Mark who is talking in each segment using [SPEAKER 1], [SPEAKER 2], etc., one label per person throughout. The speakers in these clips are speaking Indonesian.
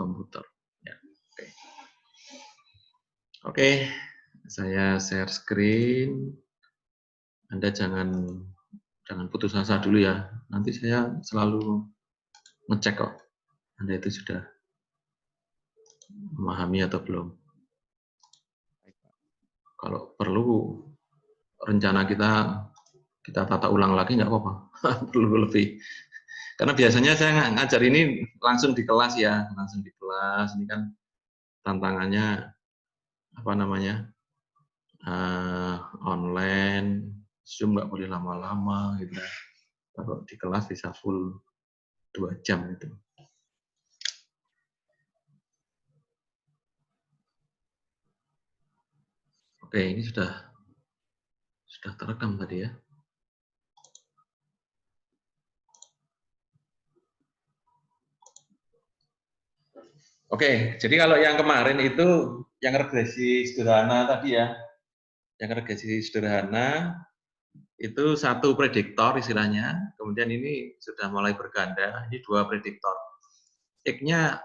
[SPEAKER 1] komputer. Ya, oke. Oke, saya share screen. Anda jangan putus asa dulu ya. Nanti saya selalu ngecek kok Anda itu sudah memahami atau belum. Kalau perlu rencana kita tata ulang lagi nggak apa-apa. Perlu lebih. Karena biasanya saya ngajar ini langsung di kelas ya, langsung di kelas. Ini kan tantangannya apa namanya online, Zoom nggak boleh lama-lama gitu. Kalau di kelas bisa full 2 jam itu. Oke, ini sudah terekam tadi ya. Oke, jadi kalau yang kemarin itu yang regresi sederhana tadi ya, yang regresi sederhana itu satu prediktor istilahnya, kemudian ini sudah mulai berganda, ini 2 prediktor. X-nya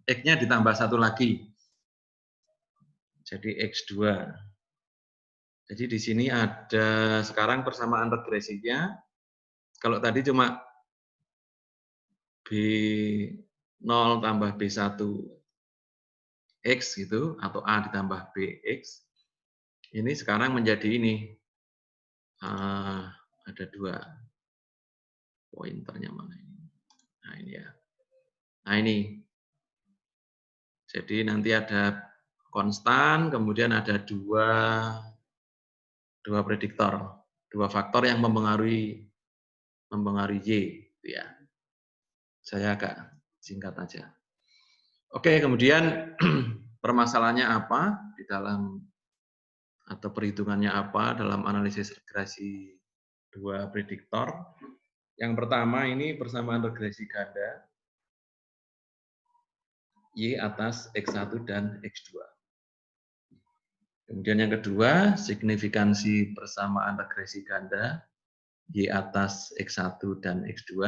[SPEAKER 1] X-nya ditambah satu lagi, jadi X2. Jadi di sini ada sekarang persamaan regresinya. Kalau tadi cuma B0 tambah B1 X gitu, atau A ditambah BX, ini sekarang menjadi ini. Ada 2 pointernya mana ini. Nah ini ya. Nah ini. Jadi nanti ada konstan, kemudian ada dua prediktor, 2 faktor yang mempengaruhi Y. Gitu ya. Saya agak singkat aja. Oke, kemudian permasalahannya apa di dalam atau perhitungannya apa dalam analisis regresi 2 prediktor. Yang pertama ini persamaan regresi ganda Y atas X1 dan X2. Kemudian yang kedua, signifikansi persamaan regresi ganda Y atas X1 dan X2.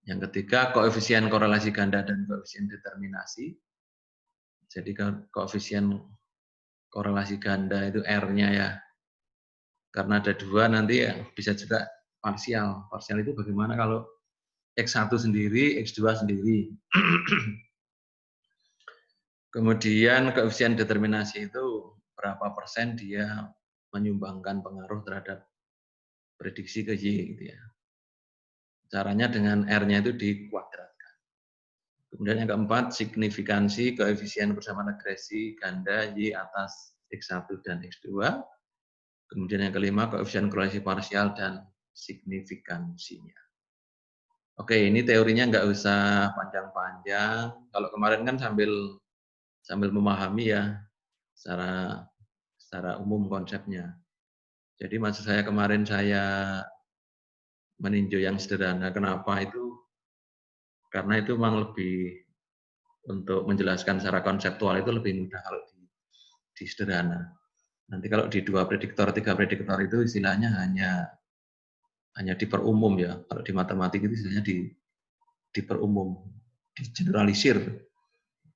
[SPEAKER 1] Yang ketiga, koefisien korelasi ganda dan koefisien determinasi. Jadi koefisien korelasi ganda itu R-nya ya. Karena ada 2 nanti ya bisa juga parsial. Parsial itu bagaimana kalau X1 sendiri, X2 sendiri. Kemudian koefisien determinasi itu berapa persen dia menyumbangkan pengaruh terhadap prediksi ke Y gitu ya. Caranya dengan R-nya itu dikuadratkan. Kemudian yang keempat, signifikansi koefisien persamaan regresi ganda Y atas X1 dan X2. Kemudian yang kelima, koefisien korelasi parsial dan signifikansinya. Oke, ini teorinya nggak usah panjang-panjang. Kalau kemarin kan sambil memahami ya secara umum konsepnya. Jadi maksud saya kemarin saya meninjau yang sederhana. Kenapa itu? Karena itu memang lebih untuk menjelaskan secara konseptual itu lebih mudah kalau di sederhana. Nanti kalau di 2 prediktor, 3 prediktor itu istilahnya hanya diperumum ya. Kalau di matematik itu istilahnya diperumum, digeneralisir,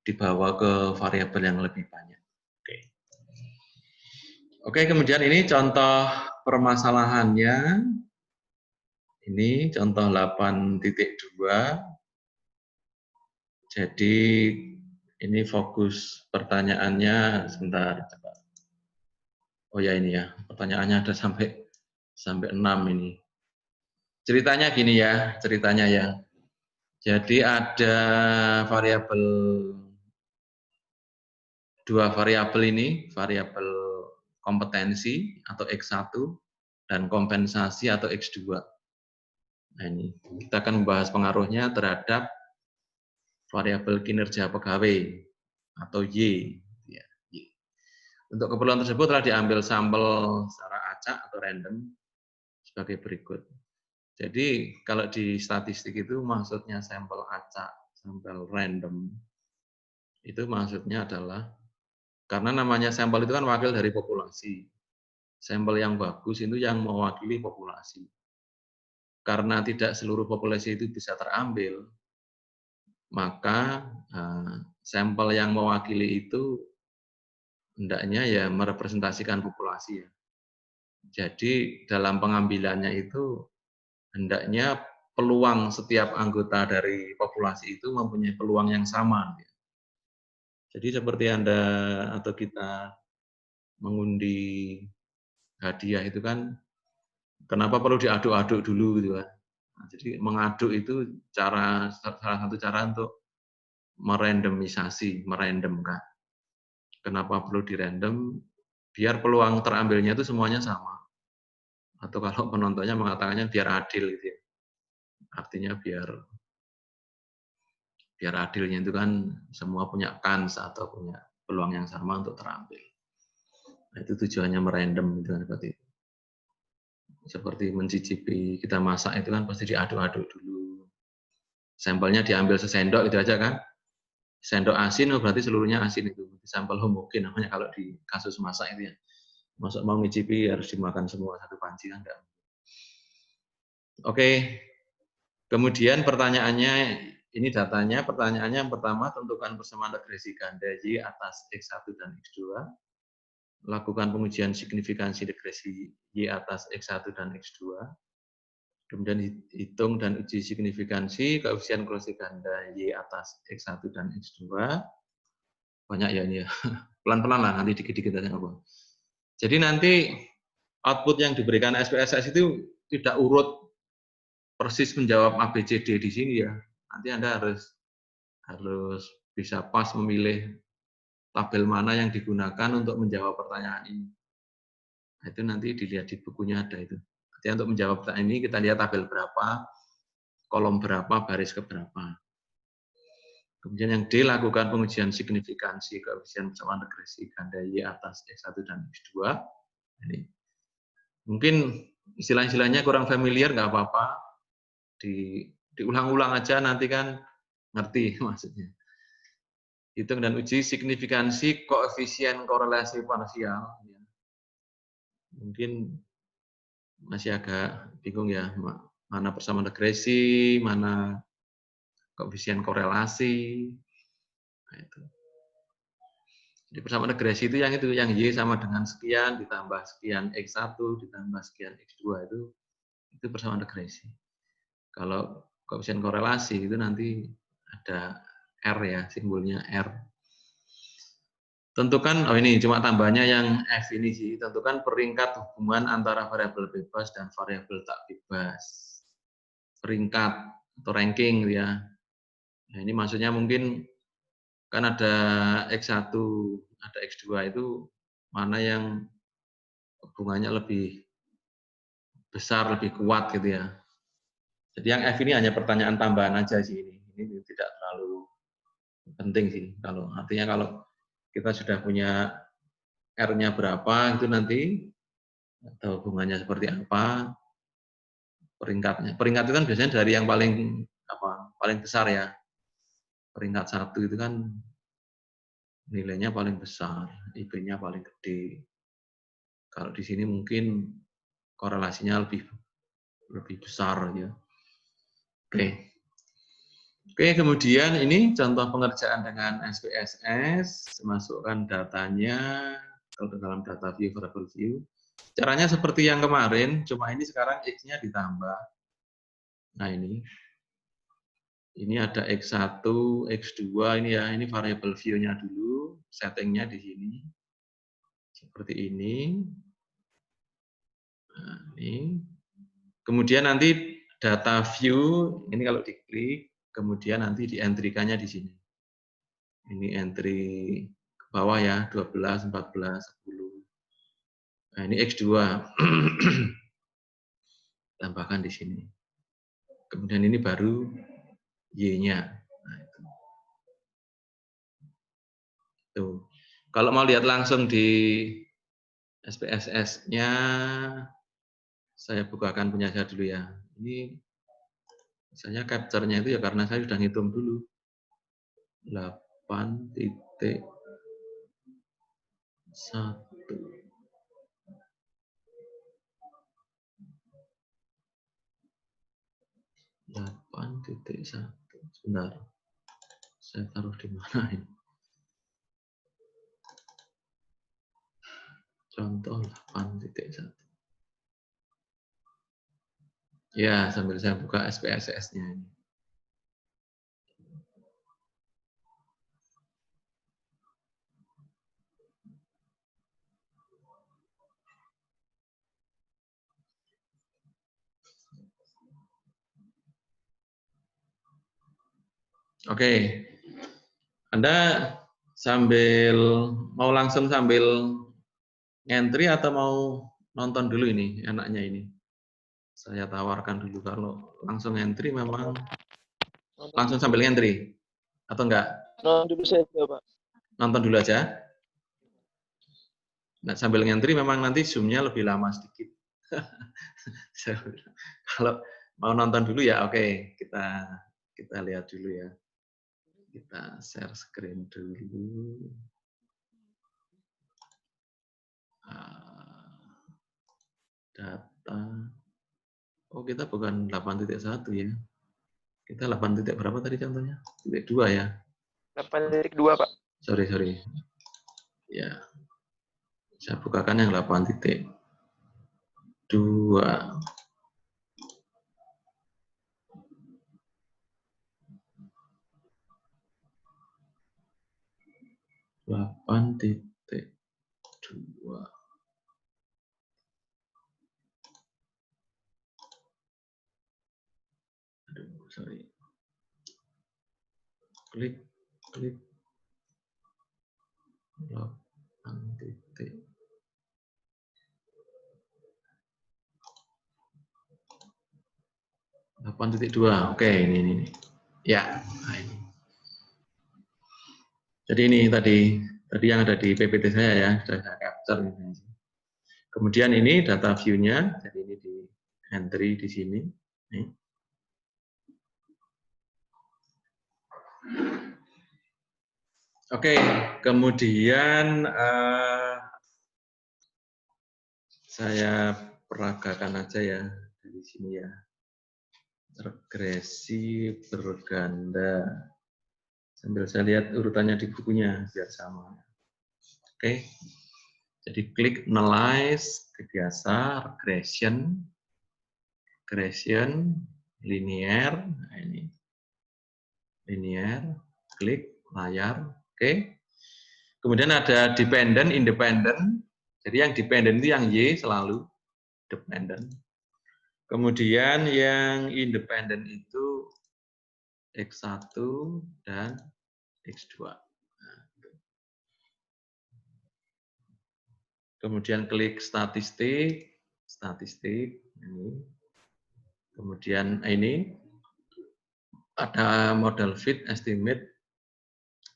[SPEAKER 1] dibawa ke variabel yang lebih banyak. Oke. Oke, kemudian ini contoh permasalahannya. Ini contoh 8.2. Jadi ini fokus pertanyaannya sebentar. Oh ya ini ya, pertanyaannya ada sampai 6 ini. Ceritanya gini ya, ceritanya ya. Jadi ada variabel 2 variabel ini, variabel kompetensi atau X1 dan kompensasi atau X2. Nah ini kita akan membahas pengaruhnya terhadap variabel kinerja pegawai atau Y. Untuk keperluan tersebut telah diambil sampel secara acak atau random sebagai berikut. Jadi kalau di statistik itu maksudnya sampel acak, sampel random, itu maksudnya adalah karena namanya sampel itu kan wakil dari populasi. Sampel yang bagus itu yang mewakili populasi. Karena tidak seluruh populasi itu bisa terambil, maka sampel yang mewakili itu hendaknya ya merepresentasikan populasi ya. Jadi dalam pengambilannya itu hendaknya peluang setiap anggota dari populasi itu mempunyai peluang yang sama. Jadi seperti Anda atau kita mengundi hadiah itu kan, kenapa perlu diaduk-aduk dulu gitu kan. Nah, jadi mengaduk itu salah satu cara untuk merandomkan. Kenapa perlu dirandom? Biar peluang terambilnya itu semuanya sama. Atau kalau penontonnya mengatakannya biar adil gitu ya. Artinya biar adilnya itu kan semua punya kans atau punya peluang yang sama untuk terambil. Nah, itu tujuannya merandom gitu kan, berarti seperti mencicipi kita masak itu kan pasti diaduk-aduk dulu. Sampelnya diambil sesendok itu aja kan. Sendok asin berarti seluruhnya asin itu. Sampel homogen namanya kalau di kasus masak itu ya. Masuk mau ngicipi harus dimakan semua satu panci kan enggak. Oke. Kemudian pertanyaannya, ini datanya, pertanyaannya yang pertama, tentukan persamaan regresi ganda Y atas X1 dan X2. Lakukan pengujian signifikansi regresi Y atas X1 dan X2. Kemudian hitung dan uji signifikansi koefisien korelasi ganda Y atas X1 dan X2. Banyak ya ini ya. Pelan-pelan lah, nanti dikit-dikit aja apa. Jadi nanti output yang diberikan SPSS itu tidak urut persis menjawab A, B, C, D di sini ya. Nanti Anda harus bisa pas memilih tabel mana yang digunakan untuk menjawab pertanyaan ini. Nah, itu nanti dilihat di bukunya ada itu. Nanti untuk menjawab pertanyaan ini kita lihat tabel berapa, kolom berapa, baris keberapa. Kemudian yang D, lakukan pengujian signifikansi koefisien persamaan regresi ganda Y atas X1 dan X2. Ini mungkin istilah-istilahnya kurang familiar, nggak apa-apa. Diulang-ulang aja, nanti kan ngerti maksudnya. Hitung dan uji signifikansi koefisien korelasi parsial. Mungkin masih agak bingung ya, mana persamaan regresi, mana koefisien korelasi. Nah, itu. Jadi persamaan regresi itu, yang Y sama dengan sekian, ditambah sekian X1, ditambah sekian X2, itu persamaan regresi. Kalau koefisien korelasi itu nanti ada R ya, simbolnya R. Tentukan, oh ini cuma tambahnya yang F ini sih, tentukan peringkat hubungan antara variabel bebas dan variabel tak bebas. Peringkat atau ranking ya. Nah, ini maksudnya mungkin kan ada X1, ada X2 itu mana yang hubungannya lebih besar, lebih kuat gitu ya. Jadi yang F ini hanya pertanyaan tambahan aja sih ini. Ini tidak terlalu penting sih. Kalau artinya kalau kita sudah punya R-nya berapa itu nanti atau hubungannya seperti apa peringkatnya. Peringkat itu kan biasanya dari yang paling besar ya. Peringkat 1 itu kan nilainya paling besar, IP-nya paling gede. Kalau di sini mungkin korelasinya lebih besar ya. Oke. Oke, kemudian ini contoh pengerjaan dengan SPSS, masukkan datanya ke dalam data view, variable view. Caranya seperti yang kemarin, cuma ini sekarang X-nya ditambah. Nah ini ada X1, X2, ini ya, ini variable view-nya dulu, settingnya di sini. Seperti ini. Nah, ini. Kemudian nanti data view, ini kalau diklik, kemudian nanti di-entry-kannya di sini. Ini entry ke bawah ya, 12, 14, 10. Nah, ini X2. Tambahkan di sini. Kemudian ini baru Y-nya. Nah, itu. Kalau mau lihat langsung di SPSS-nya, saya bukakan punya saya dulu ya. Ini misalnya capture-nya itu ya karena saya sudah ngitung dulu. 8.1. 8.1. Sebentar. Saya taruh di mana ini? Contoh 8.1. Ya, sambil saya buka SPSS-nya ini. Oke, Anda mau langsung sambil ngentri atau mau nonton dulu ini enaknya ini? Saya tawarkan dulu, kalau langsung ngentri memang langsung sambil ngentri atau enggak?
[SPEAKER 2] Nonton dulu saja, Pak.
[SPEAKER 1] Nonton dulu aja. Nah, sambil ngentri memang nanti zoom-nya lebih lama sedikit. Kalau mau nonton dulu ya oke, kita lihat dulu ya. Kita share screen dulu. Data. Oh, kita bukan 8.1 ya. Kita 8 titik berapa tadi contohnya? Titik 2 ya.
[SPEAKER 2] 8.2, Pak.
[SPEAKER 1] Sorry. Ya. Saya bukakan yang 8.2. 8.2. Aduh, sorry. Klik. 8 titik. Oke, ini. Ya, nah ini. Jadi ini tadi yang ada di PPT saya ya, sudah saya capture ini. Kemudian ini data view-nya, jadi ini di entry di sini. Nih. Oke, kemudian saya peragakan aja ya dari sini ya. Regresi berganda. Sambil saya lihat urutannya di bukunya biar sama. Oke. Jadi klik analyze, biasa, regression, linear, nah ini. Linear, klik layar, oke. Kemudian ada dependent, independent. Jadi yang dependent itu yang Y selalu, dependent. Kemudian yang independent itu X1 dan X2. Nah, kemudian klik statistik ini. Kemudian ini ada model fit estimate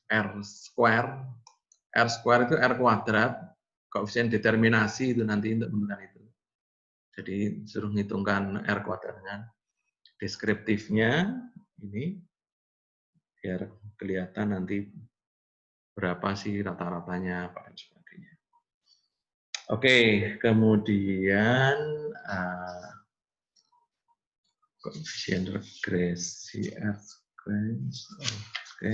[SPEAKER 1] R square. R square itu R kuadrat, koefisien determinasi itu nanti untuk menentukan itu. Jadi suruh ngitungkan R kuadratnya. Deskriptifnya ini biar kelihatan nanti berapa sih rata-ratanya dan sebagainya. Oke, kemudian koefisien regresi R square. Oke.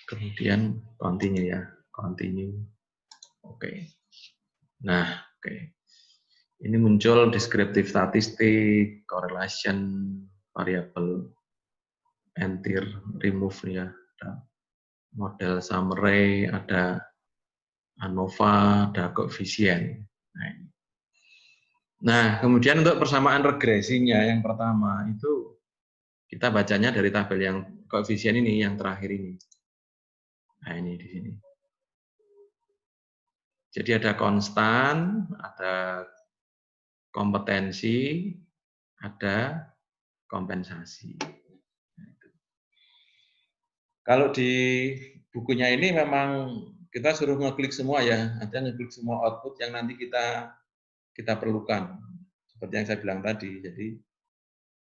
[SPEAKER 1] Kemudian continue ya, continue. Oke. Nah, oke. Ini muncul deskriptif statistik, correlation, variable, entir, remove ya. Ada model summary, ada ANOVA, ada koefisien. Nah, kemudian untuk persamaan regresinya yang pertama itu kita bacanya dari tabel yang koefisien ini, yang terakhir ini. Nah, ini di sini. Jadi ada konstan, ada kompetensi, ada kompensasi. Kalau di bukunya ini memang kita suruh ngeklik semua ya, ada ngeklik semua output yang nanti kita perlukan. Seperti yang saya bilang tadi, jadi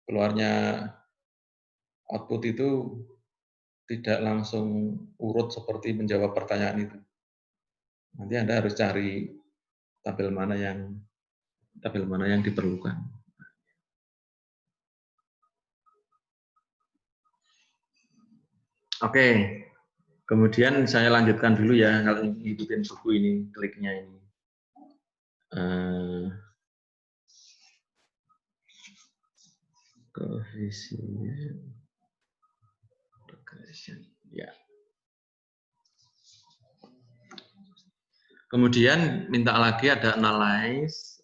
[SPEAKER 1] keluarnya output itu tidak langsung urut seperti menjawab pertanyaan itu. Nanti Anda harus cari tabel mana yang diperlukan. Oke, kemudian saya lanjutkan dulu ya, kalau ngikutin buku ini, kliknya ini. Koefisien regression, ya. Kemudian minta lagi ada analyze,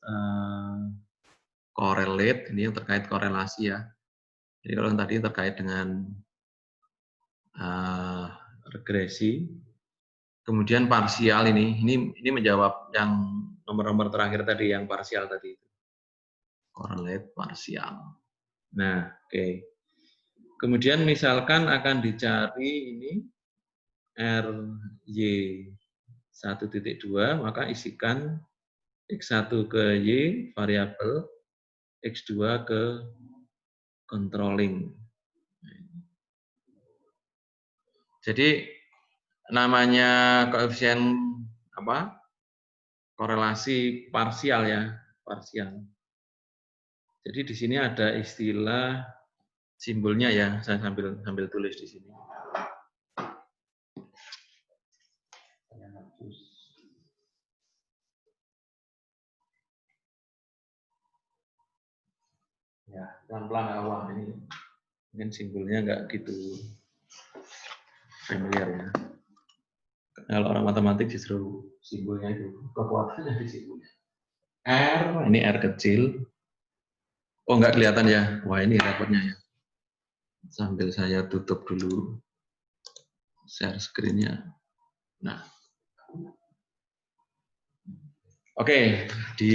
[SPEAKER 1] correlate, ini yang terkait korelasi ya. Jadi kalau yang tadi terkait dengan regresi, kemudian parsial ini menjawab yang nomor-nomor terakhir tadi, yang parsial tadi. Correlate parsial. Nah, oke. Kemudian misalkan akan dicari ini RY 1.2, maka isikan X1 ke Y variabel, X2 ke controlling. Jadi namanya koefisien apa? Korelasi parsial ya, parsial. Jadi di sini ada istilah simbolnya ya, saya sambil tulis di sini. Ya, pelan-pelan awal ini mungkin simbolnya nggak gitu familiar ya. Kalau orang matematik justru simbolnya itu kekuatannya di simbolnya. R, ini R kecil. Oh, nggak kelihatan ya. Wah, ini rapotnya ya. Sambil saya tutup dulu share screen-nya. Nah, oke, di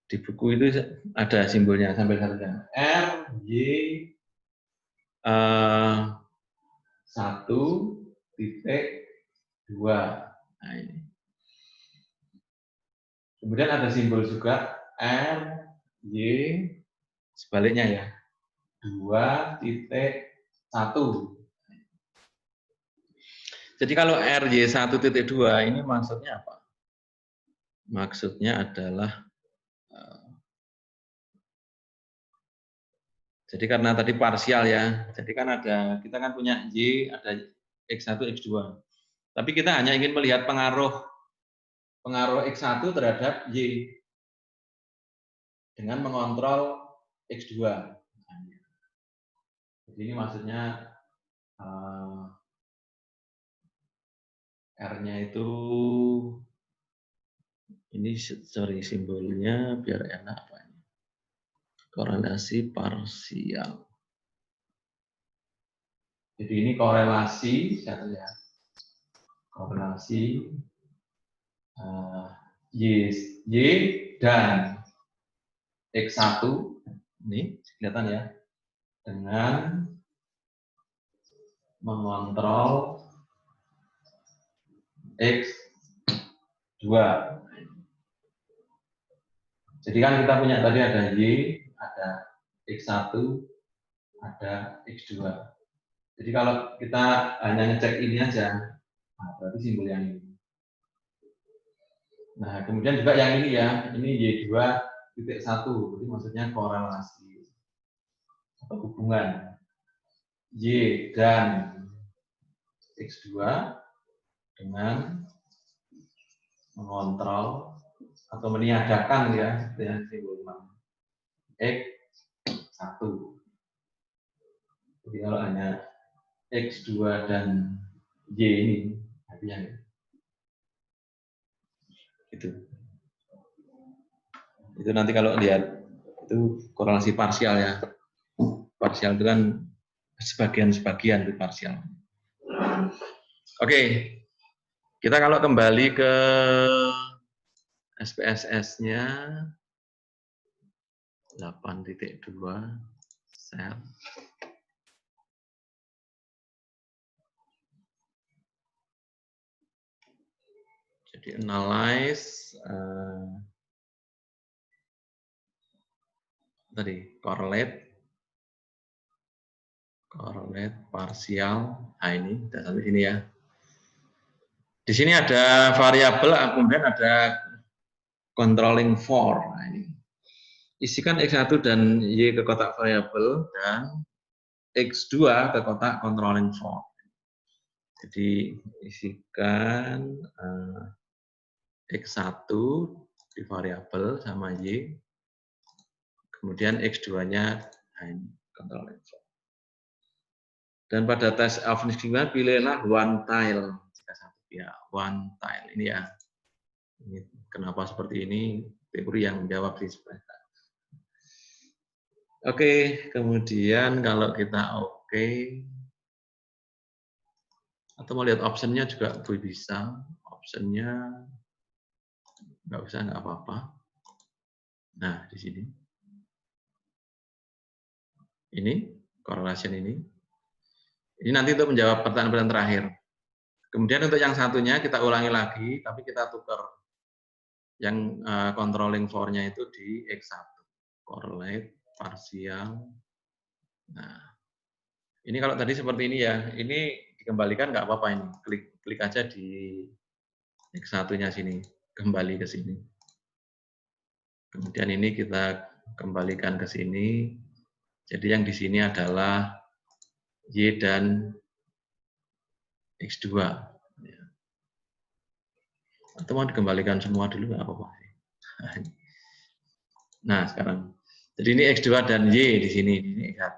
[SPEAKER 1] buku itu ada simbolnya sambil satunya. R, Y, 1.2. Nah, ini. Kemudian ada simbol juga R, Y, sebaliknya ya. 2.1. Jadi kalau RY 1.2 ini maksudnya apa? Maksudnya adalah jadi karena tadi parsial ya. Jadi kan kita kan punya Y, ada X1, X2. Tapi kita hanya ingin melihat pengaruh X1 terhadap Y dengan mengontrol X2. Jadi ini maksudnya R-nya itu ini sorry simbolnya biar enak apa ini. Korelasi parsial. Jadi ini korelasi ya. Korelasi Y dan X1 ini kelihatan ya dengan mengontrol X2. Jadi kan kita punya tadi ada Y, ada X1, ada X2. Jadi kalau kita hanya ngecek ini aja, nah berarti simbol yang ini. Nah, kemudian juga yang ini ya, ini Y2.1, jadi maksudnya korelasi atau hubungan Y dan X2 dengan mengontrol atau meniadakan ya, simbol X1. Jadi kalau hanya X2 dan Y ini, artinya itu nanti kalau lihat itu korelasi parsial ya. Parsial itu kan sebagian itu parsial. Oke, kita kalau kembali ke SPSS-nya 8.2 sel. Jadi analyze tadi correlate parsial. Nah ini sampai sini ya. Di sini ada variabel, kemudian ada controlling for. Nah, ini. Isikan X1 dan Y ke kotak variabel dan X2 ke kotak controlling for. Jadi isikan X1 di variabel sama Y, kemudian X2-nya ini controlling for. Dan pada tes Avni-Schema pilihlah one tile. Ya, one tile ini ya. Ini kenapa seperti ini? Teori yang menjawab di sebelah. Oke, kemudian kalau kita oke, atau mau lihat optionnya juga bisa. Optionnya nggak usah, nggak apa-apa. Nah, di sini. Ini, correlation ini. Ini nanti untuk menjawab pertanyaan-pertanyaan terakhir. Kemudian untuk yang satunya kita ulangi lagi, tapi kita tukar. Yang controlling for-nya itu di X1. Correlate, partial. Nah, ini kalau tadi seperti ini ya, ini dikembalikan nggak apa-apa ini. Klik aja di X1-nya sini, kembali ke sini. Kemudian ini kita kembalikan ke sini. Jadi yang di sini adalah Y dan X2. Atau mau dikembalikan semua dulu nggak apa-apa. Nah, sekarang. Jadi ini X2 dan Y di sini, ini X1.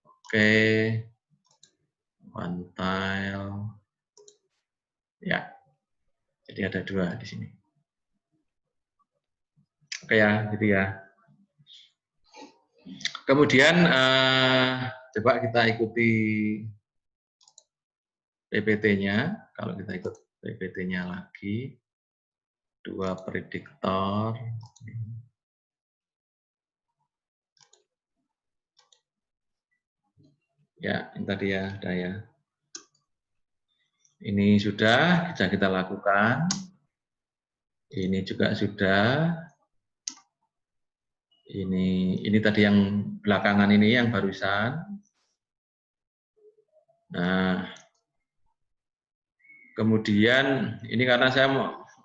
[SPEAKER 1] Oke. One tile. Ya. Jadi ada dua di sini. Oke ya, gitu ya. Kemudian coba kita ikuti PPT-nya. Kalau kita ikut PPT-nya lagi, dua prediktor. Ya, ini tadi ya, ada ya. Ini sudah bisa kita lakukan. Ini juga sudah. Ini tadi yang belakangan ini yang barusan. Nah, kemudian ini karena saya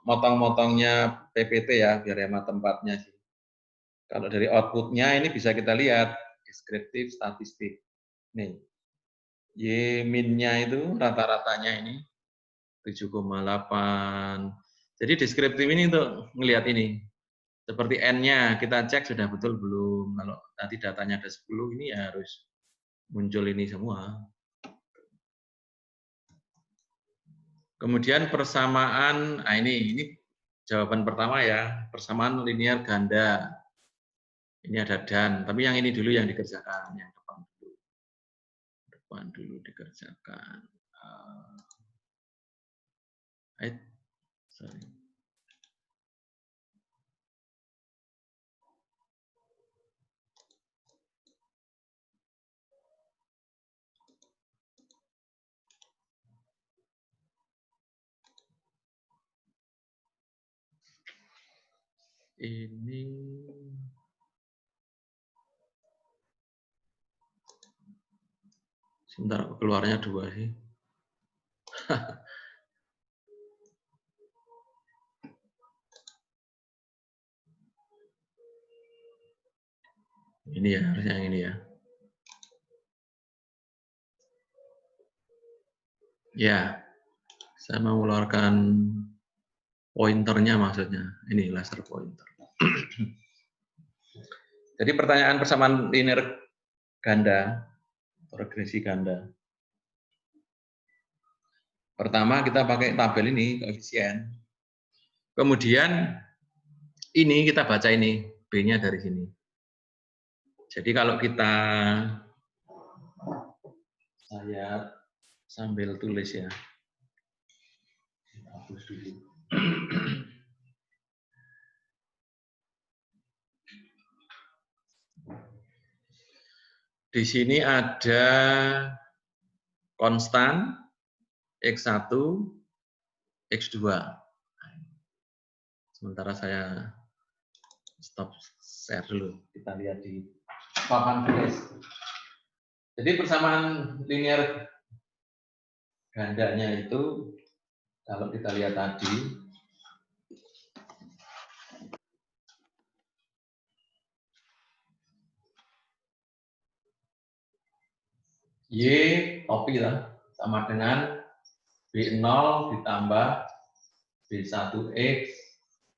[SPEAKER 1] motong-motongnya PPT ya, biar hemat tempatnya sih. Kalau dari outputnya ini bisa kita lihat deskriptif statistik. Nih, Y min-nya itu rata-ratanya ini 7,8. Jadi deskriptif ini untuk melihat ini. Seperti N-nya, kita cek sudah betul belum. Kalau nanti datanya ada 10, ini ya harus muncul ini semua. Kemudian persamaan, nah ini jawaban pertama ya, persamaan linear ganda. Ini ada dan, tapi yang ini dulu yang dikerjakan, yang depan dulu. Depan dulu dikerjakan. Sorry. Ini sebentar, keluarnya dua sih. Ini ya, harusnya yang ini ya. Ya, saya mengeluarkan pointernya maksudnya. Ini laser pointer. Jadi pertanyaan persamaan linear ganda, regresi ganda. Pertama kita pakai tabel ini, koefisien. Kemudian ini kita baca ini, B-nya dari sini. Jadi kalau kita, saya sambil tulis ya. Hapus dulu. Di sini ada konstan X1, X2. Sementara saya stop share dulu. Kita lihat di papan tulis. Jadi persamaan linear gandanya itu, kalau kita lihat tadi, Y topi lah, sama dengan B0 ditambah B1X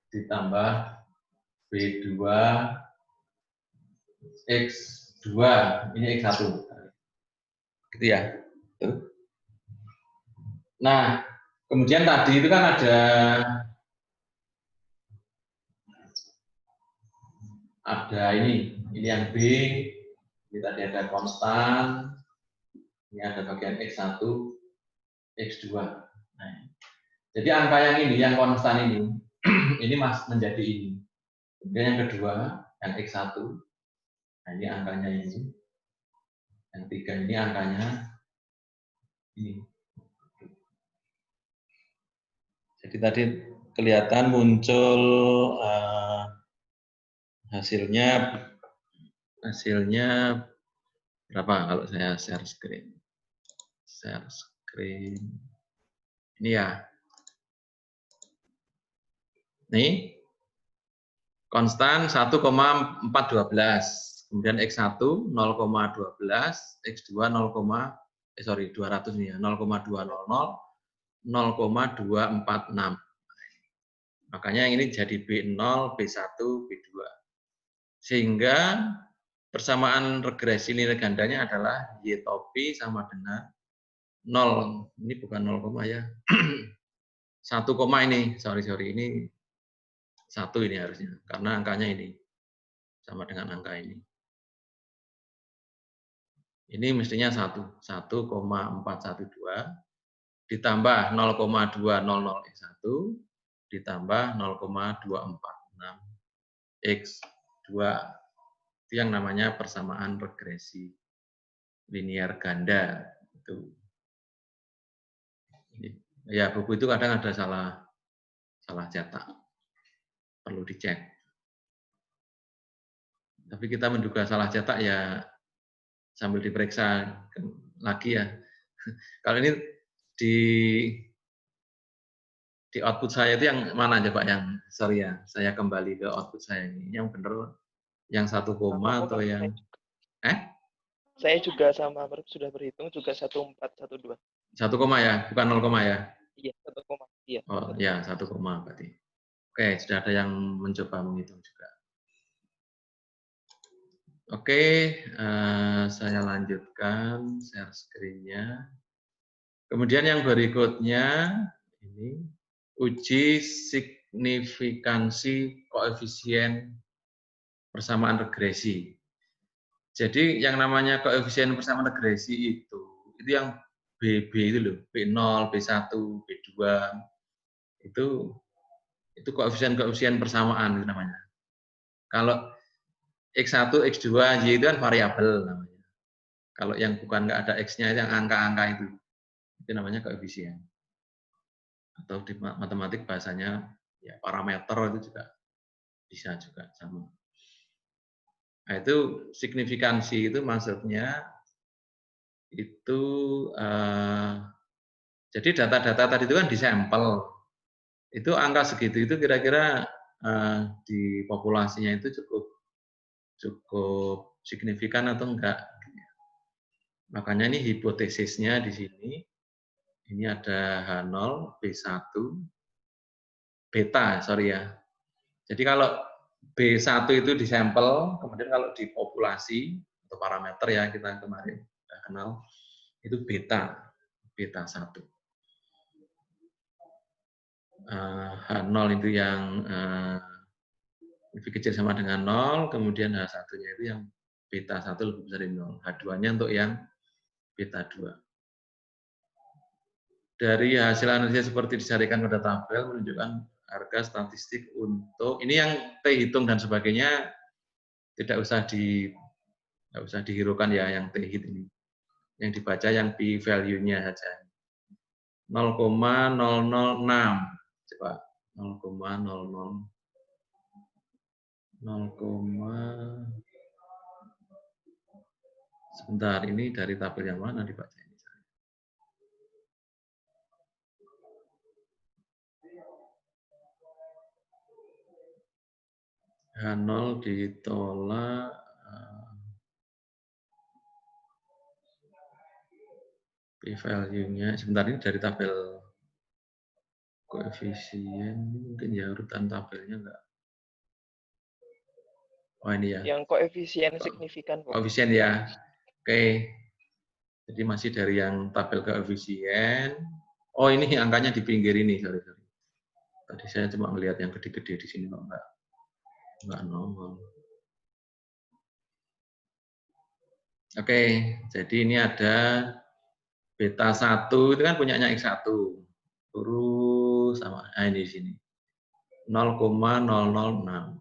[SPEAKER 1] ditambah B2 X2, ini X1. Gitu ya. Nah, kemudian tadi itu kan ada ini yang B, ini tadi ada konstan, ini ada bagian X1, X2. Nah, jadi angka yang ini, yang konstan ini, ini menjadi ini. Kemudian yang kedua, yang X1, nah ini angkanya ini. Yang 3 ini angkanya ini. Jadi tadi kelihatan muncul hasilnya berapa kalau saya share screen. Share screen. Ini ya. Nih. Konstan 1,412. Kemudian X1 0,12, X2 200 nih ya, 0,200, 0,246. Makanya ini jadi B0, B1, B2. Sehingga persamaan regresi nilai gandanya adalah Y topi sama dengan 0. Ini bukan 0, ya. 1, ini, sorry, ini 1 ini harusnya, karena angkanya ini sama dengan angka ini. Ini mestinya 1,412 ditambah 0,200x1 ditambah 0,246 X2. Itu yang namanya persamaan regresi linear ganda. Itu. Ya, buku itu kadang ada salah cetak. Perlu dicek. Tapi kita menduga salah cetak ya sambil diperiksa lagi ya. Kalau ini di output saya itu yang mana aja Pak? Yang sorry ya, saya kembali ke output saya ini. Yang benar yang 1 koma atau yang
[SPEAKER 2] Saya juga sama sudah berhitung juga 1412.
[SPEAKER 1] 1 koma ya, bukan 0 koma ya?
[SPEAKER 2] Iya, 1 koma. Iya.
[SPEAKER 1] Oh ya, 1 koma berarti. Oke, sudah ada yang mencoba menghitung juga. Oke, saya lanjutkan share screen-nya. Kemudian yang berikutnya ini uji signifikansi koefisien persamaan regresi. Jadi yang namanya koefisien persamaan regresi itu yang BB itu loh, B0, B1, B2 itu koefisien persamaan itu namanya. Kalau X1, X2, Y itu kan variabel namanya. Kalau yang bukan nggak ada X-nya yang angka-angka itu namanya koefisien. Atau di matematik bahasanya ya parameter itu juga bisa juga sama. Nah, itu signifikansi itu maksudnya itu jadi data-data tadi itu kan disampel. Itu angka segitu itu kira-kira di populasinya itu cukup signifikan atau enggak. Makanya ini hipotesisnya di sini. Ini ada H0, B1, beta, sorry ya. Jadi kalau B1 itu disampel, kemudian kalau di populasi atau parameter ya kita kemarin sudah kenal, itu beta 1. H0 itu yang lebih kecil sama dengan 0, kemudian H1-nya itu yang beta 1 lebih besar dari 0. H2-nya untuk yang beta 2. Dari hasil analisis seperti disarikan pada tabel menunjukkan harga statistik untuk ini yang T hitung dan sebagainya tidak usah dihiraukan ya yang T hit ini. Yang dibaca yang P value-nya saja. 0,006. Coba 0,00 sebentar, ini dari tabel yang mana dibaca ini? H0 ditolak P-value-nya sebentar, ini dari tabel koefisien, mungkin ya urutan tabelnya enggak. Oh ini ya.
[SPEAKER 2] Yang koefisien signifikan, Pak.
[SPEAKER 1] Koefisien ya. Oke. Jadi masih dari yang tabel koefisien. Oh ini angkanya di pinggir ini, sorry. Tadi saya cuma melihat yang gede-gede di sini kok enggak nongol. Oke, jadi ini ada beta 1 itu kan punyanya X1. Terus sama ini di sini. 0,006.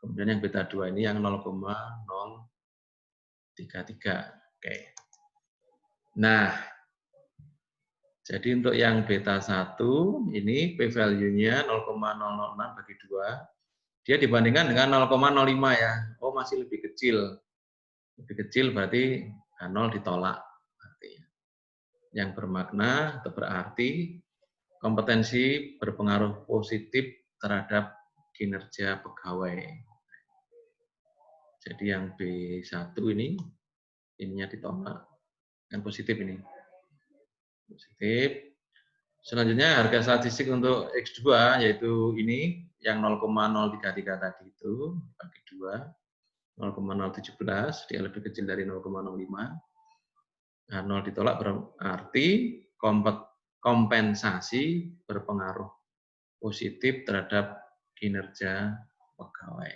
[SPEAKER 1] Kemudian yang beta 2 ini yang 0,033. Oke. Nah, jadi untuk yang beta 1 ini P-value-nya 0,006 bagi 2. Dia dibandingkan dengan 0,05 ya. Oh, masih lebih kecil. Lebih kecil berarti H0 ditolak. Yang bermakna atau berarti kompetensi berpengaruh positif terhadap kinerja pegawai. Jadi yang B1 ininya ditolak. Yang positif ini. Positif. Selanjutnya harga statistik untuk X2 yaitu ini yang 0,033 tadi itu bagi 2 0,017, dia lebih kecil dari 0,05. Nah, 0 ditolak berarti kompensasi berpengaruh positif terhadap kinerja pegawai.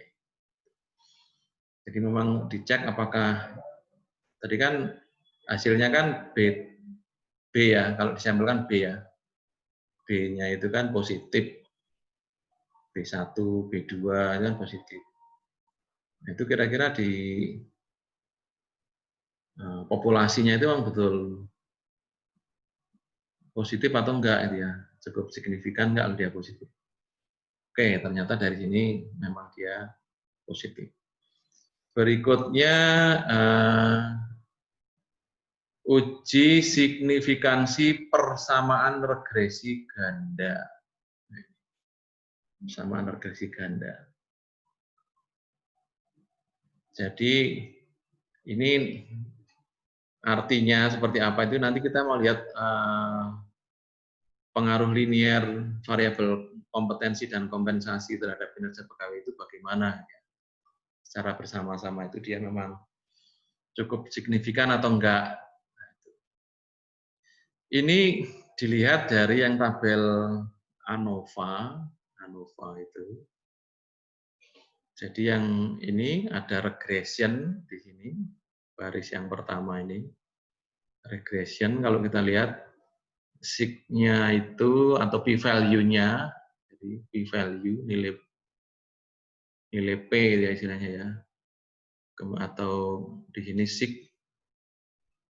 [SPEAKER 1] Jadi memang dicek apakah tadi kan hasilnya kan B ya, kalau disampelkan B ya. B-nya itu kan positif. B1, B2 itu kan positif. Itu kira-kira di populasinya itu memang betul positif atau enggak itu ya, cukup signifikan enggak dia positif. Oke, ternyata dari sini memang dia positif. Berikutnya uji signifikansi persamaan regresi ganda. Persamaan regresi ganda. Jadi ini artinya seperti apa itu nanti kita mau lihat pengaruh linier variabel kompetensi dan kompensasi terhadap kinerja pegawai itu bagaimana. Secara bersama-sama itu dia memang cukup signifikan atau enggak. Ini dilihat dari yang tabel ANOVA itu. Jadi yang ini ada regression di sini, baris yang pertama ini. Regression kalau kita lihat sig-nya itu atau p-value-nya, jadi p-value nilai P ya istilahnya ya. Atau di sini sig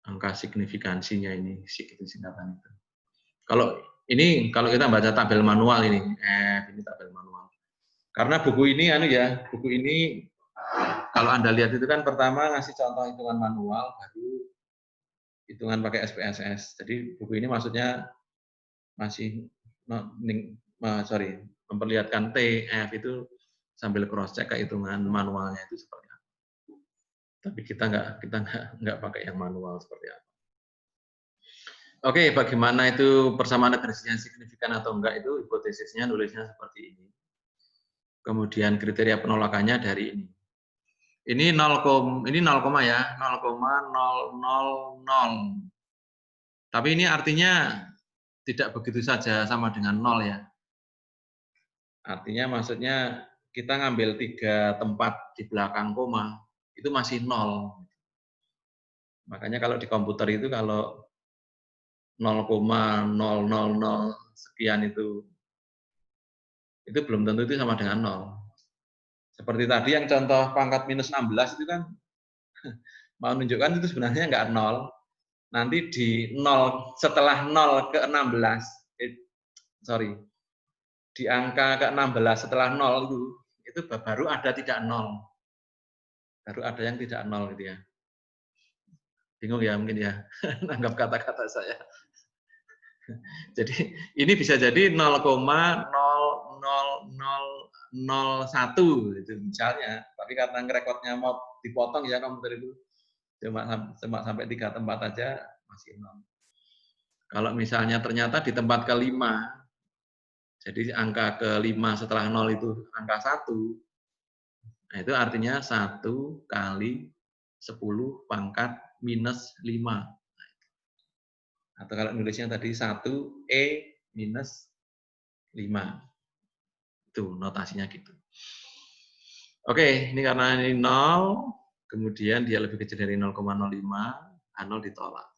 [SPEAKER 1] angka signifikansinya ini, sig itu singkatan itu. Kalau kita baca tabel manual ini tabel manual. Karena buku ini buku ini kalau Anda lihat itu kan pertama ngasih contoh hitungan manual, baru hitungan pakai SPSS. Jadi buku ini maksudnya masih memperlihatkan T, F itu sambil cross check ke hitungan manualnya itu seperti apa. Tapi kita nggak pakai yang manual seperti apa. Oke, bagaimana itu persamaan regresi yang signifikan atau enggak itu hipotesisnya nulisnya seperti ini. Kemudian kriteria penolakannya dari ini. Ini 0, ya, 0,000. Tapi ini artinya tidak begitu saja sama dengan 0 ya. Artinya maksudnya kita ngambil 3 tempat di belakang koma, itu masih 0. Makanya kalau di komputer itu kalau 0,000 sekian itu belum tentu itu sama dengan 0. Seperti tadi yang contoh pangkat minus 16 itu kan mau menunjukkan itu sebenarnya enggak 0. Nanti di 0 setelah 0 ke 16, di angka ke 16 setelah 0 itu baru ada tidak 0. Baru ada yang tidak 0 gitu ya. Bingung ya mungkin ya, nanggap kata-kata saya. Jadi ini bisa jadi 0,00001 itu misalnya. Tapi karena rekodnya mau dipotong ya komputer itu cuma sampai 3 tempat aja masih 0. Kalau misalnya ternyata di tempat ke-5, jadi angka ke-5 setelah 0 itu angka 1, nah itu artinya 1 kali 10 pangkat minus 5. Atau kalau nulisnya tadi 1E minus 5. Itu notasinya gitu. Oke, ini karena ini 0, kemudian dia lebih kecil dari 0,05, H0 ditolak.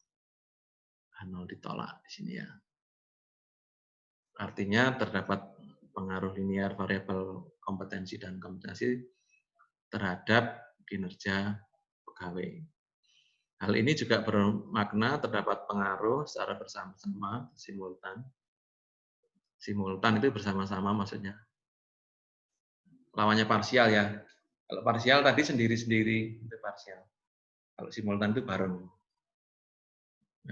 [SPEAKER 1] H0 ditolak di sini ya. Artinya terdapat pengaruh linear variabel kompetensi dan kompetensi terhadap kinerja pegawai. Hal ini juga bermakna terdapat pengaruh secara bersama-sama, simultan. Simultan itu bersama-sama maksudnya. Lawannya parsial ya. Kalau parsial tadi sendiri-sendiri, itu parsial. Kalau simultan itu bareng.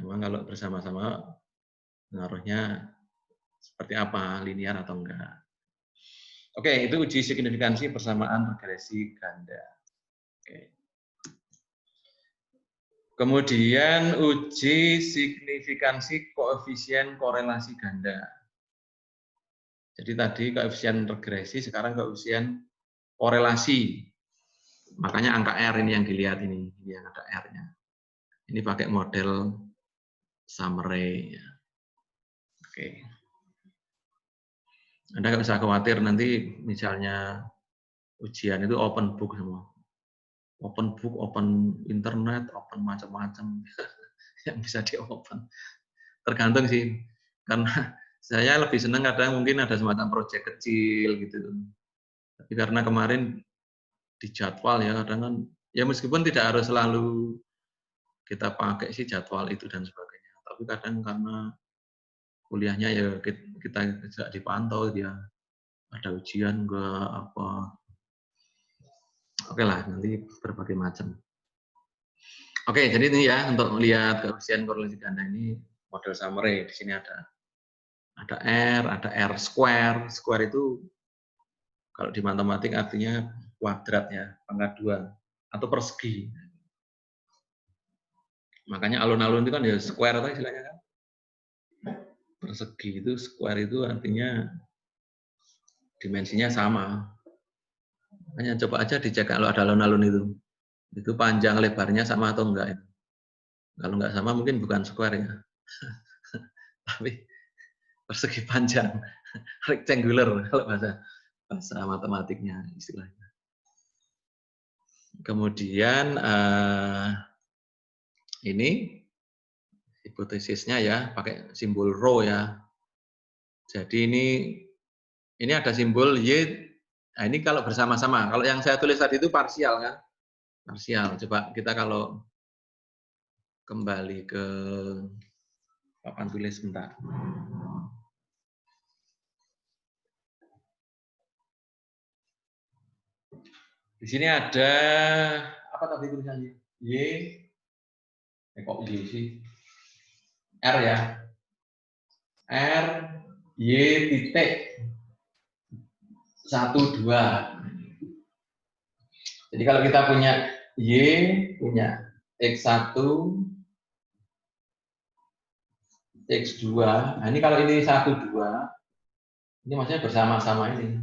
[SPEAKER 1] Memang kalau bersama-sama pengaruhnya seperti apa, linear atau enggak. Oke, itu uji signifikansi persamaan regresi ganda. Oke. Kemudian uji signifikansi koefisien korelasi ganda. Jadi tadi koefisien regresi, sekarang koefisien korelasi. Makanya angka R ini yang dilihat ini yang ada R-nya. Ini pakai model summary. Oke. Anda nggak usah khawatir nanti misalnya ujian itu open book semua. Open book, open internet, open macam-macam yang bisa di-open. Tergantung sih, karena saya lebih senang kadang mungkin ada semacam proyek kecil gitu. Tapi karena kemarin di jadwal ya kadang kan, ya meskipun tidak harus selalu kita pakai sih jadwal itu dan sebagainya. Tapi kadang karena kuliahnya ya kita juga dipantau dia ada ujian enggak apa. Oke lah, nanti berbagai macam. Oke, jadi ini ya untuk melihat koefisien korelasi ganda ini model summary. Di sini ada R, ada R square. Square itu kalau di matematik artinya kuadrat ya, pangkat 2 atau persegi. Makanya alun-alun itu kan ya square atau istilahnya kan. Persegi itu square itu artinya dimensinya sama. Hanya coba aja dicek kalau ada alun-alun itu panjang lebarnya sama atau enggak itu. Kalau enggak sama mungkin bukan square ya. Tapi persegi panjang, rectangular kalau bahasa matematiknya istilahnya. Kemudian ini hipotesisnya ya pakai simbol rho ya. Jadi ini ada simbol Y. Nah, ini kalau bersama-sama. Kalau yang saya tulis tadi itu parsial kan? Parsial. Coba kita kalau kembali ke papan tulis sebentar. Di sini ada apa tadi tulisannya? Y. Kok Y sih? R ya. R Y titik 1 2. Jadi kalau kita punya Y, punya X1, X2. Nah, ini kalau ini 1 2, ini maksudnya bersama-sama ini.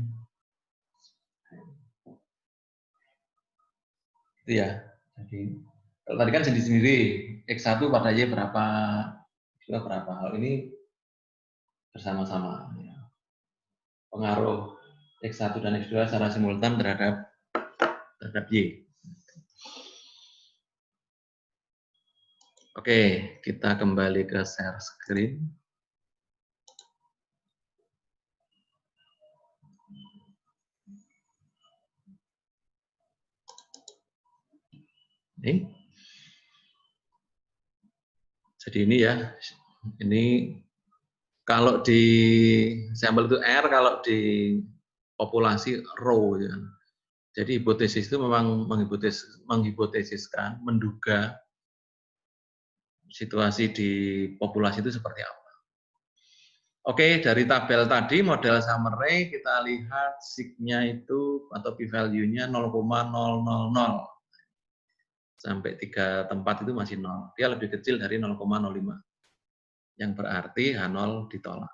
[SPEAKER 1] Itu ya. Jadi kalau tadi kan sendiri-sendiri, X1 pada Y berapa, X2 berapa. Hal ini bersama-sama. Ya. Pengaruh X1 dan X2 secara simultan terhadap Y. Oke, kita kembali ke share screen. Ini. Jadi ini ya, ini kalau di sampel itu R, kalau di populasi rho ya. Jadi hipotesis itu memang menghipotesiskan, menduga situasi di populasi itu seperti apa. Oke, dari tabel tadi model summary kita lihat sig-nya itu atau p-value-nya 0,000 sampai 3 tempat itu masih 0. Dia lebih kecil dari 0,05. yang berarti H0 ditolak.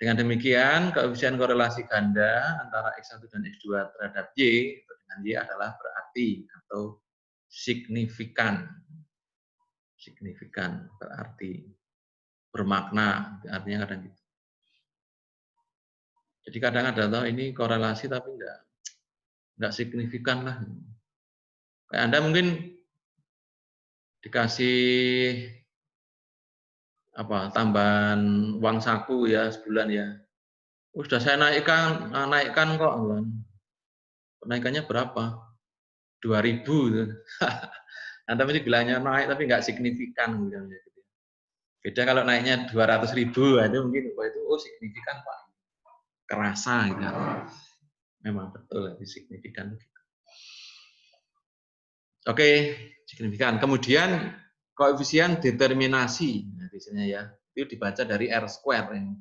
[SPEAKER 1] Dengan demikian, koefisien korelasi ganda antara X1 dan X2 terhadap Y dengan Y adalah berarti atau signifikan. Signifikan berarti bermakna, artinya kadang gitu. Jadi kadang ada tahu ini korelasi tapi enggak signifikan lah. Kayak Anda mungkin dikasih tambahan uang saku ya sebulan ya. Sudah saya naikkan kok. Kenaikannya berapa? 2.000. Anda mesti bilangnya naik tapi nggak signifikan. Beda kalau naiknya 200.000, itu mungkin itu signifikan Pak. Kerasa gitu. Memang betul itu signifikan. Oke, signifikan. Kemudian koefisien determinasi, nah, biasanya ya, itu dibaca dari R square ini.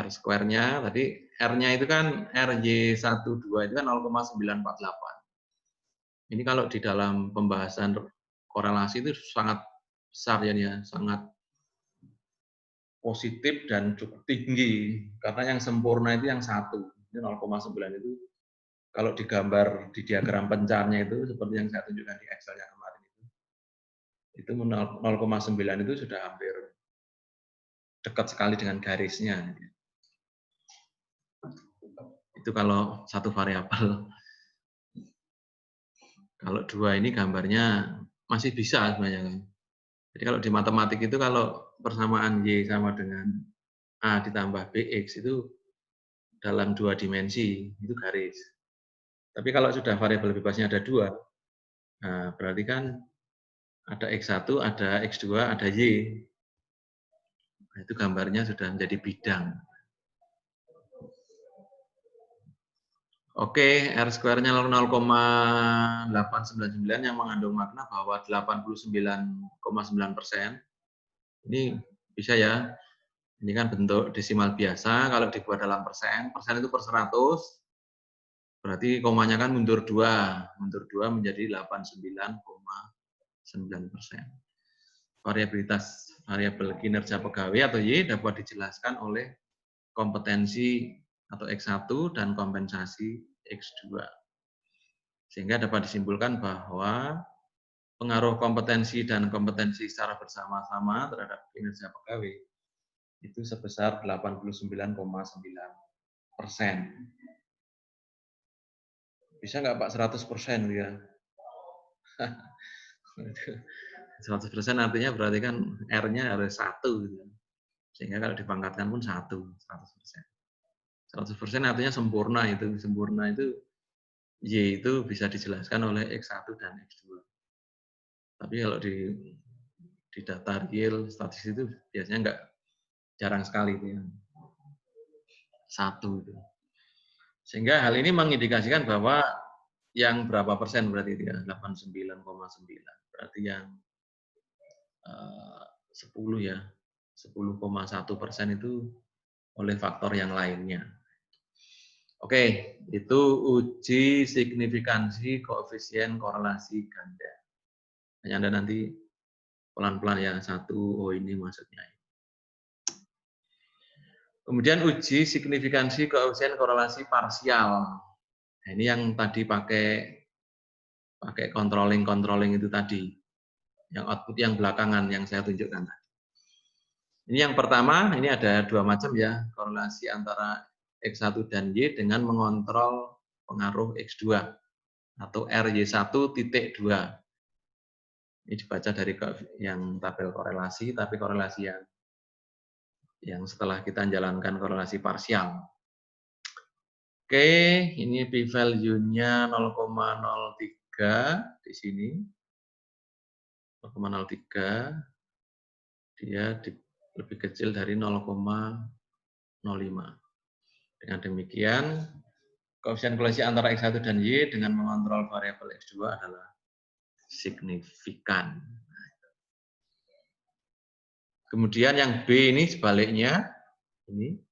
[SPEAKER 1] R square-nya tadi R-nya itu kan RY12 itu kan 0,948. Ini kalau di dalam pembahasan korelasi itu sangat besar ya, sangat positif dan cukup tinggi. Karena yang sempurna itu yang 1, ini 0,9 itu kalau digambar di diagram pencarnya itu seperti yang saya tunjukkan di Excel yang kemarin itu 0,9 itu sudah hampir dekat sekali dengan garisnya. Itu kalau satu variabel. Kalau dua ini gambarnya masih bisa sebenarnya. Jadi kalau di matematik itu kalau persamaan Y sama dengan A ditambah BX itu dalam 2 dimensi, itu garis. Tapi kalau sudah variabel bebasnya ada 2, nah berarti kan ada X1, ada X2, ada Y. Nah, itu gambarnya sudah menjadi bidang. Oke, R square-nya 0,899 yang mengandung makna bahwa 89,9%. Ini bisa ya. Ini kan bentuk desimal biasa, kalau dibuat dalam persen itu per 100, berarti komanya kan mundur 2 menjadi 89,9%. Variabilitas variabel kinerja pegawai atau Y dapat dijelaskan oleh kompetensi atau X1 dan kompensasi X2. Sehingga dapat disimpulkan bahwa pengaruh kompetensi dan kompetensi secara bersama-sama terhadap kinerja pegawai itu sebesar 89,9%. Bisa nggak Pak 100% ya? 100% artinya berarti kan R-nya harus 1 gitu. Sehingga kalau dipangkatkan pun 100%. 100% artinya sempurna itu. Sempurna itu Y itu bisa dijelaskan oleh X1 dan X2. Tapi kalau di data real statistik itu biasanya enggak, jarang sekali itu ya. 1 itu. Sehingga hal ini mengindikasikan bahwa yang berapa persen berarti itu ya, 89,9. Berarti yang 10 ya, 10,1% itu oleh faktor yang lainnya. Oke, itu uji signifikansi koefisien korelasi ganda. Hanya Anda nanti pelan-pelan ya, ini maksudnya. Kemudian uji signifikansi koefisien korelasi parsial. Nah, ini yang tadi pakai controlling itu tadi. Yang output yang belakangan yang saya tunjukkan tadi. Ini yang pertama, ini ada 2 macam ya, korelasi antara X1 dan Y dengan mengontrol pengaruh X2 atau RY1.2. Ini dibaca dari yang tabel korelasi, tapi korelasi yang setelah kita jalankan korelasi parsial. Oke, ini p-value-nya 0,03 di sini. 0,03. Dia lebih kecil dari 0,05. Dengan demikian, koefisien korelasi antara X1 dan Y dengan mengontrol variabel X2 adalah signifikan. Kemudian yang B ini sebaliknya, ini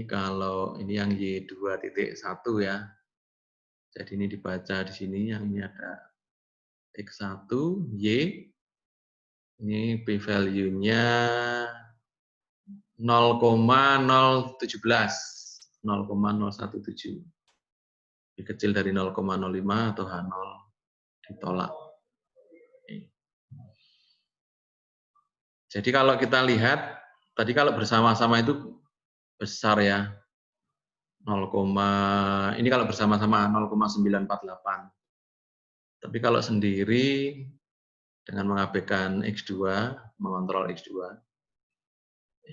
[SPEAKER 1] kalau ini yang Y2.1 ya. Jadi ini dibaca di sini, yang ini ada X1, Y, Ini p-value-nya 0,017. 0,017. Lebih kecil dari 0,05 atau H0 ditolak. Jadi kalau kita lihat, tadi kalau bersama-sama itu besar ya. 0, ini kalau bersama-sama 0,948. Tapi kalau sendiri dengan mengabaikan X2, mengontrol X2,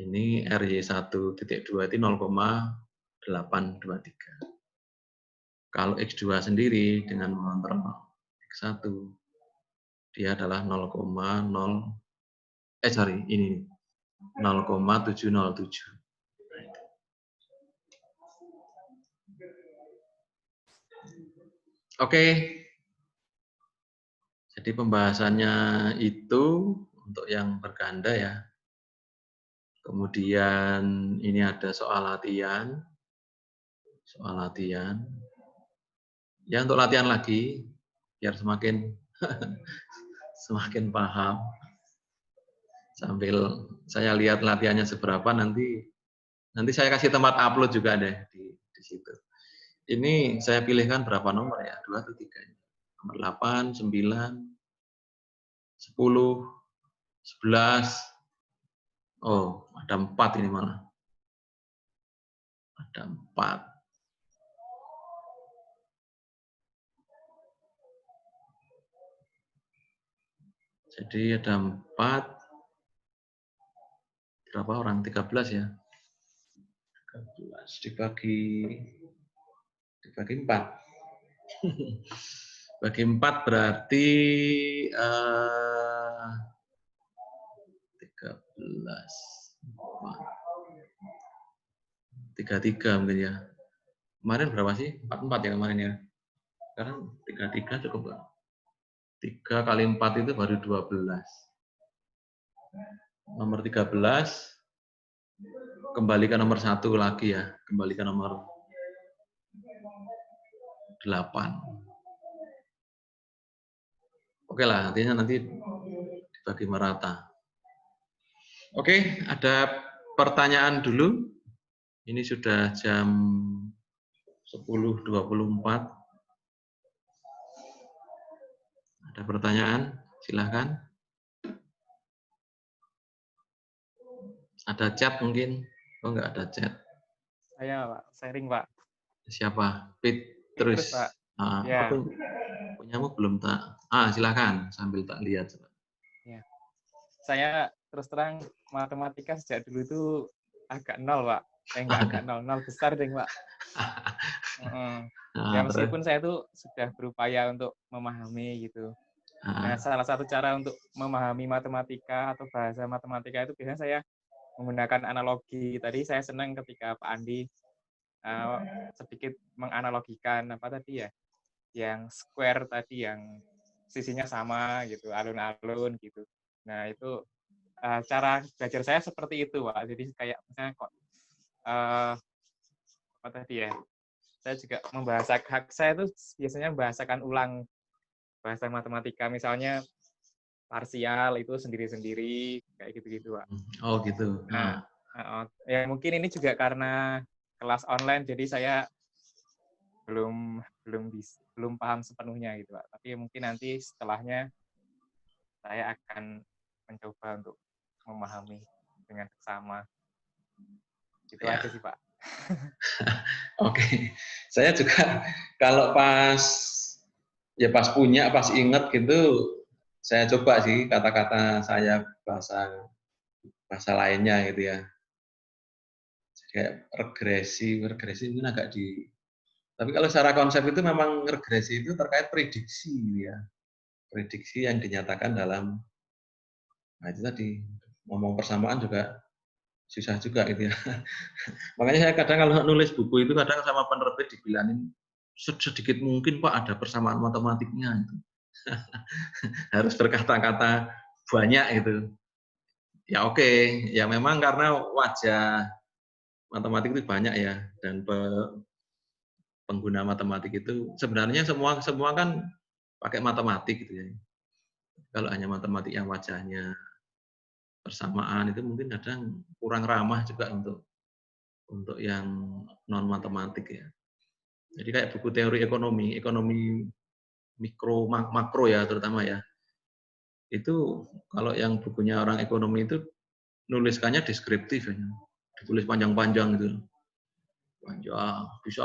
[SPEAKER 1] ini RY1.2 itu 0,823. Kalau X2 sendiri dengan mengontrol X1, dia adalah 0,707. Oke, jadi pembahasannya itu untuk yang berganda ya. Kemudian ini ada soal latihan. Soal latihan. Ya untuk latihan lagi, biar semakin semakin paham. Sambil saya lihat latihannya seberapa, nanti saya kasih tempat upload juga deh di situ. Ini saya pilihkan berapa nomor ya? 2 atau 3? Nomor 8, 9, 10, 11. Oh, ada 4 ini malah. Ada 4. Jadi ada 4. Berapa orang? 13 ya? 13 dibagi 4. Bagi 4 berarti 13. 33 mungkin ya. Kemarin berapa sih? 44 ya kemarin ya. Sekarang 33 cukup nggak? 3 kali 4 itu baru 12. Nomor 13 kembalikan nomor 1 lagi ya. Kembalikan nomor 8. Oke lah, artinya nanti dibagi merata. Oke, ada pertanyaan dulu. Ini sudah jam 10.24. Ada pertanyaan? Silahkan. Ada chat mungkin? Oh, enggak ada chat.
[SPEAKER 3] Saya, Pak. Sharing, Pak.
[SPEAKER 1] Siapa? Petrus.
[SPEAKER 3] Pak.
[SPEAKER 1] Ah,
[SPEAKER 3] Ya.
[SPEAKER 1] punyamu belum tak? Silahkan sambil tak lihat.
[SPEAKER 3] Ya. Saya terus terang matematika sejak dulu itu agak nol, Pak. Enggak agak nol besar deh, Pak. Ya meskipun saya tuh sudah berupaya untuk memahami gitu. Nah, salah satu cara untuk memahami matematika atau bahasa matematika itu biasanya saya menggunakan analogi. Tadi saya senang ketika Pak Andi sedikit menganalogikan apa tadi ya, yang square tadi yang sisinya sama gitu, alun-alun gitu. Nah itu cara belajar saya seperti itu, Pak. Jadi kayak misalnya kok apa tadi ya? Saya juga membahasakan, saya itu biasanya membahasakan ulang bahasa matematika, misalnya parsial itu sendiri-sendiri kayak gitu-gitu, Pak.
[SPEAKER 1] Oh gitu.
[SPEAKER 3] Nah, ya mungkin ini juga karena kelas online, jadi saya belum paham sepenuhnya gitu, Pak. Tapi mungkin nanti setelahnya saya akan mencoba untuk memahami dengan seksama. Itu aja sih, Pak.
[SPEAKER 1] Oke. Saya juga kalau pas punya, pas inget gitu, saya coba sih kata-kata saya bahasa lainnya gitu ya. Kayak regresi ini agak di. Tapi kalau secara konsep itu memang regresi itu terkait prediksi ya. Prediksi yang dinyatakan dalam, nah itu tadi, ngomong persamaan juga susah juga gitu ya. Makanya saya kadang kalau nulis buku itu kadang sama penerbit dibilangin sedikit mungkin Pak ada persamaan matematiknya itu. Harus berkata-kata banyak itu. Ya oke, ya memang karena wajah matematik itu banyak ya, dan pengguna matematik itu sebenarnya semua kan pakai matematik gitu ya. Kalau hanya matematik yang wajahnya persamaan itu mungkin kadang kurang ramah juga untuk yang non matematik ya. Jadi kayak buku teori ekonomi mikro makro ya terutama ya. Itu kalau yang bukunya orang ekonomi itu nuliskannya deskriptif ya. Ditulis panjang-panjang gitu. Panjang, bisa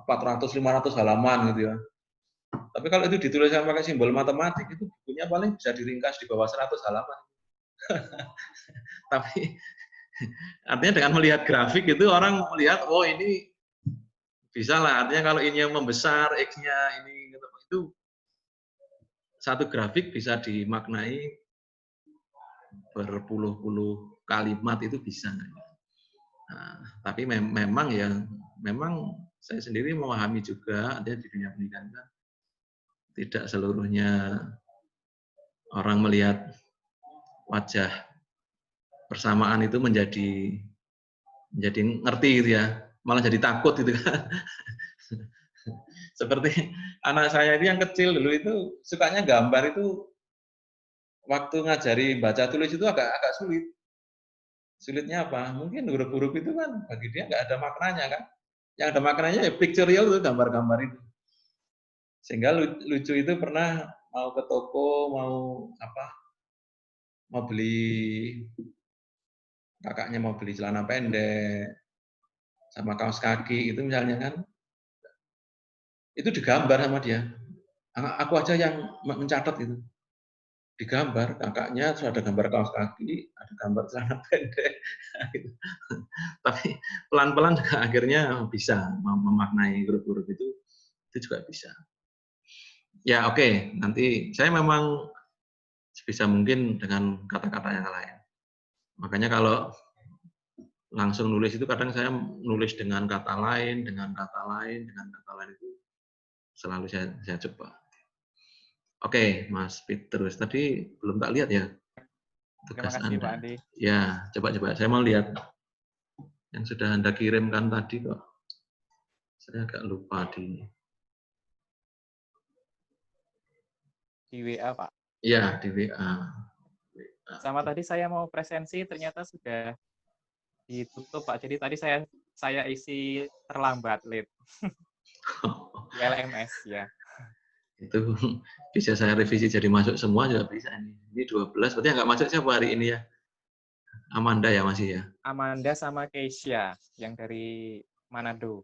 [SPEAKER 1] 400-500 halaman gitu ya. Tapi kalau itu dituliskan pakai simbol matematik itu bukunya paling bisa diringkas di bawah 100 halaman. Tapi artinya dengan melihat grafik itu orang melihat oh ini bisa lah. Artinya kalau ini yang membesar X-nya ini gitu, itu satu grafik bisa dimaknai berpuluh-puluh kalimat itu bisa. Nah, tapi memang ya memang saya sendiri memahami juga ada di dunia pendidikan tidak seluruhnya orang melihat wajah persamaan itu menjadi ngerti gitu ya, malah jadi takut gitu kan. Seperti anak saya ini yang kecil dulu itu sukanya gambar itu waktu ngajari baca tulis itu agak sulit. Sulitnya apa? Mungkin huruf-huruf itu kan bagi dia nggak ada maknanya kan. Yang ada maknanya ya pictorial itu gambar-gambar itu. Sehingga lucu itu pernah mau ke toko mau beli kakaknya mau beli celana pendek sama kaos kaki itu misalnya kan itu digambar sama dia. Aku aja yang mencatat itu. Digambar kakaknya terus ada gambar kaos kaki, ada gambar celana pendek. Tapi pelan-pelan juga akhirnya bisa memaknai huruf-huruf itu juga bisa. Ya oke, nanti saya memang sebisa mungkin dengan kata-kata yang lain. Makanya kalau langsung nulis itu kadang saya nulis dengan kata lain itu selalu saya coba. Oke, Mas Petrus tadi belum tak lihat ya tugas
[SPEAKER 3] Terima kasih,
[SPEAKER 1] Anda.
[SPEAKER 3] Pak Andi.
[SPEAKER 1] Ya, coba saya mau lihat yang sudah Anda kirimkan tadi kok. Saya agak lupa di
[SPEAKER 3] WA, Pak.
[SPEAKER 1] Iya, di WA.
[SPEAKER 3] Sama tadi saya mau presensi ternyata sudah ditutup, Pak. Jadi tadi saya isi terlambat late. Di LMS ya.
[SPEAKER 1] Itu bisa saya revisi jadi masuk semua juga bisa ini. Ini 12, berarti nggak masuk siapa hari ini ya? Amanda ya masih ya?
[SPEAKER 3] Amanda sama Keisha yang dari Manado.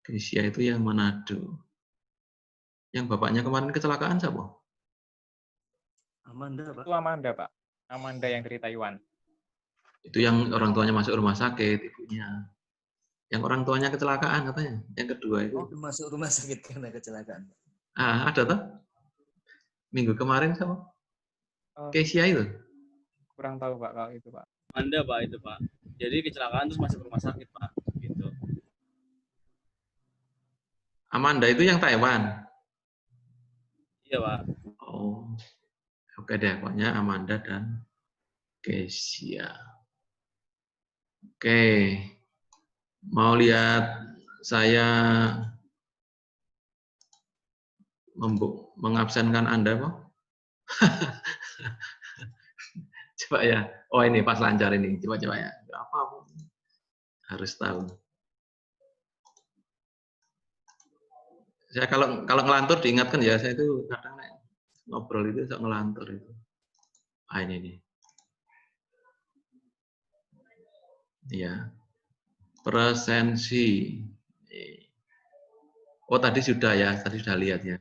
[SPEAKER 1] Keisha itu yang Manado. Yang bapaknya kemarin kecelakaan siapa?
[SPEAKER 4] Amanda, Pak.
[SPEAKER 3] Itu Amanda, Pak. Amanda yang dari Taiwan.
[SPEAKER 1] Itu yang orang tuanya masuk rumah sakit, ibunya. Yang orang tuanya kecelakaan katanya. Yang kedua itu.
[SPEAKER 4] Oh, masuk rumah sakit karena kecelakaan.
[SPEAKER 1] Ada tuh? Minggu kemarin siapa? Keisha itu?
[SPEAKER 3] Kurang tahu, Pak, kalau itu, Pak.
[SPEAKER 5] Amanda, Pak, itu, Pak. Jadi kecelakaan terus masuk rumah sakit, Pak. Gitu.
[SPEAKER 1] Amanda itu yang Taiwan?
[SPEAKER 5] Iya, Pak.
[SPEAKER 1] Oh, oke deh. Pokoknya Amanda dan Keisha. Oke. Mau lihat saya mengabsenkan Anda, Pak? Coba ya. Oh, ini pas lancar ini. Coba ya. Apa? Harus tahu. Saya kalau ngelantur diingatkan ya, saya itu kadang ngobrol itu sok ngelantur itu. Ini nih. Ya. Presensi. Oh, tadi sudah ya, tadi sudah lihat ya.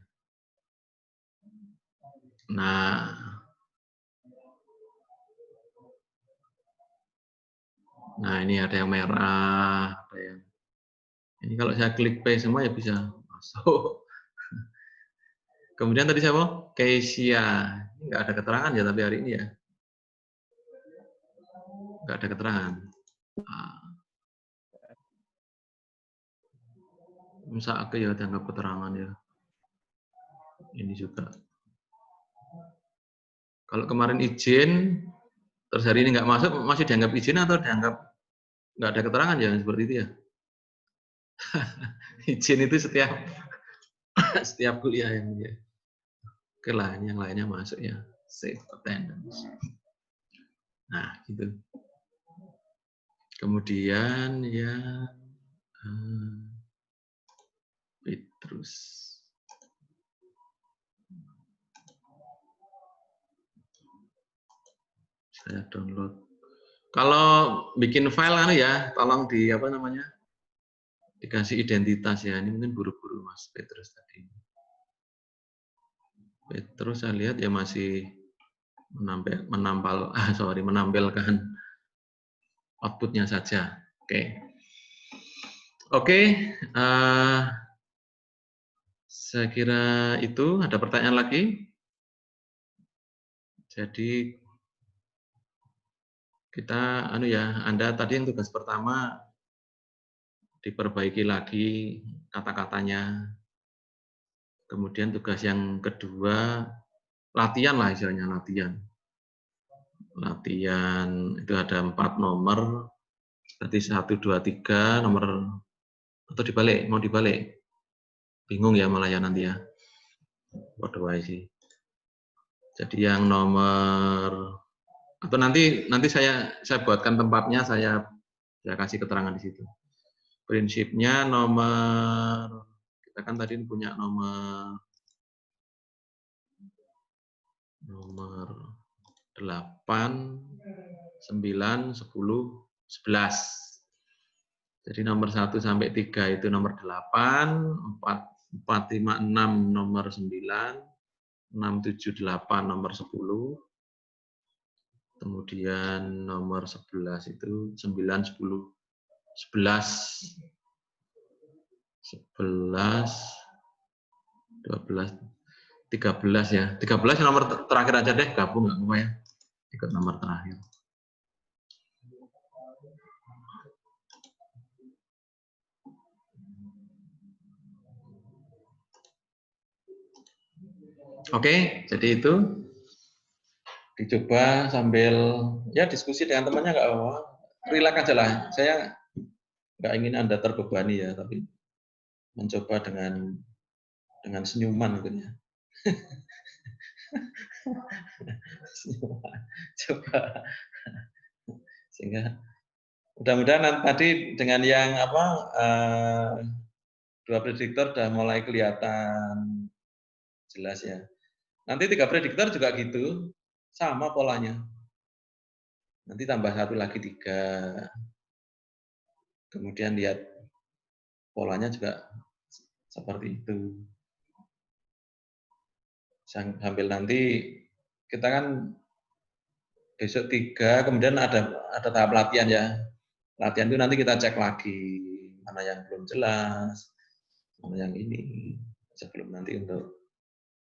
[SPEAKER 1] Nah, ini ada yang merah, ada yang ini kalau saya klik P semua ya bisa masuk. Kemudian tadi siapa? Keisha. Ini nggak ada keterangan ya tapi hari ini ya. Nggak ada keterangan. Masa ya dianggap keterangan ya. Ini juga. Kalau kemarin izin, terus hari ini nggak masuk, masih dianggap izin atau dianggap nggak ada keterangan ya seperti itu ya? Izin itu setiap kuliah yang dia. Oke lah, yang lainnya masuk ya. Safe attendance. Nah, gitu. Kemudian ya Petrus. Saya download. Kalau bikin file ya, tolong di apa namanya? Dikasih identitas ya. Ini mungkin buru-buru Mas Petrus tadi. Petrus saya lihat ya masih menampilkan outputnya saja. Oke. Saya kira itu. Ada pertanyaan lagi? Jadi kita Anda tadi yang tugas pertama diperbaiki lagi kata-katanya. Kemudian tugas yang kedua latihan lah istilahnya, latihan itu ada 4 nomor, berarti 1, 2, 3 nomor, atau dibalik, mau dibalik bingung ya malah ya nanti ya, waduh sih. Jadi yang nomor, atau nanti saya buatkan tempatnya, saya kasih keterangan di situ. Prinsipnya nomor, kita kan tadi punya nomor 8, 9, 10, 11. Jadi nomor 1 sampai 3 itu nomor 8, 4, 5, 6 nomor 9, 6, 7, 8 nomor 10. Kemudian nomor 11 itu 9, 10, 11, 12, 13 ya. 13 nomor terakhir aja deh, gabung nggak apa-apa ya. Ikut nomor terakhir. Oke, jadi itu dicoba sambil ya diskusi dengan temannya nggak apa-apa. Relax aja lah. Saya nggak ingin Anda terbebani ya, tapi mencoba dengan senyuman gitu ya. Coba sehingga mudah-mudahan tadi dengan yang dua prediktor sudah mulai kelihatan jelas ya. Nanti 3 prediktor juga gitu, sama polanya. Nanti tambah 1 lagi 3. Kemudian lihat polanya juga seperti itu. Sambil nanti kita kan besok 3, kemudian ada tahap latihan ya. Latihan itu nanti kita cek lagi mana yang belum jelas, mana yang ini, sebelum nanti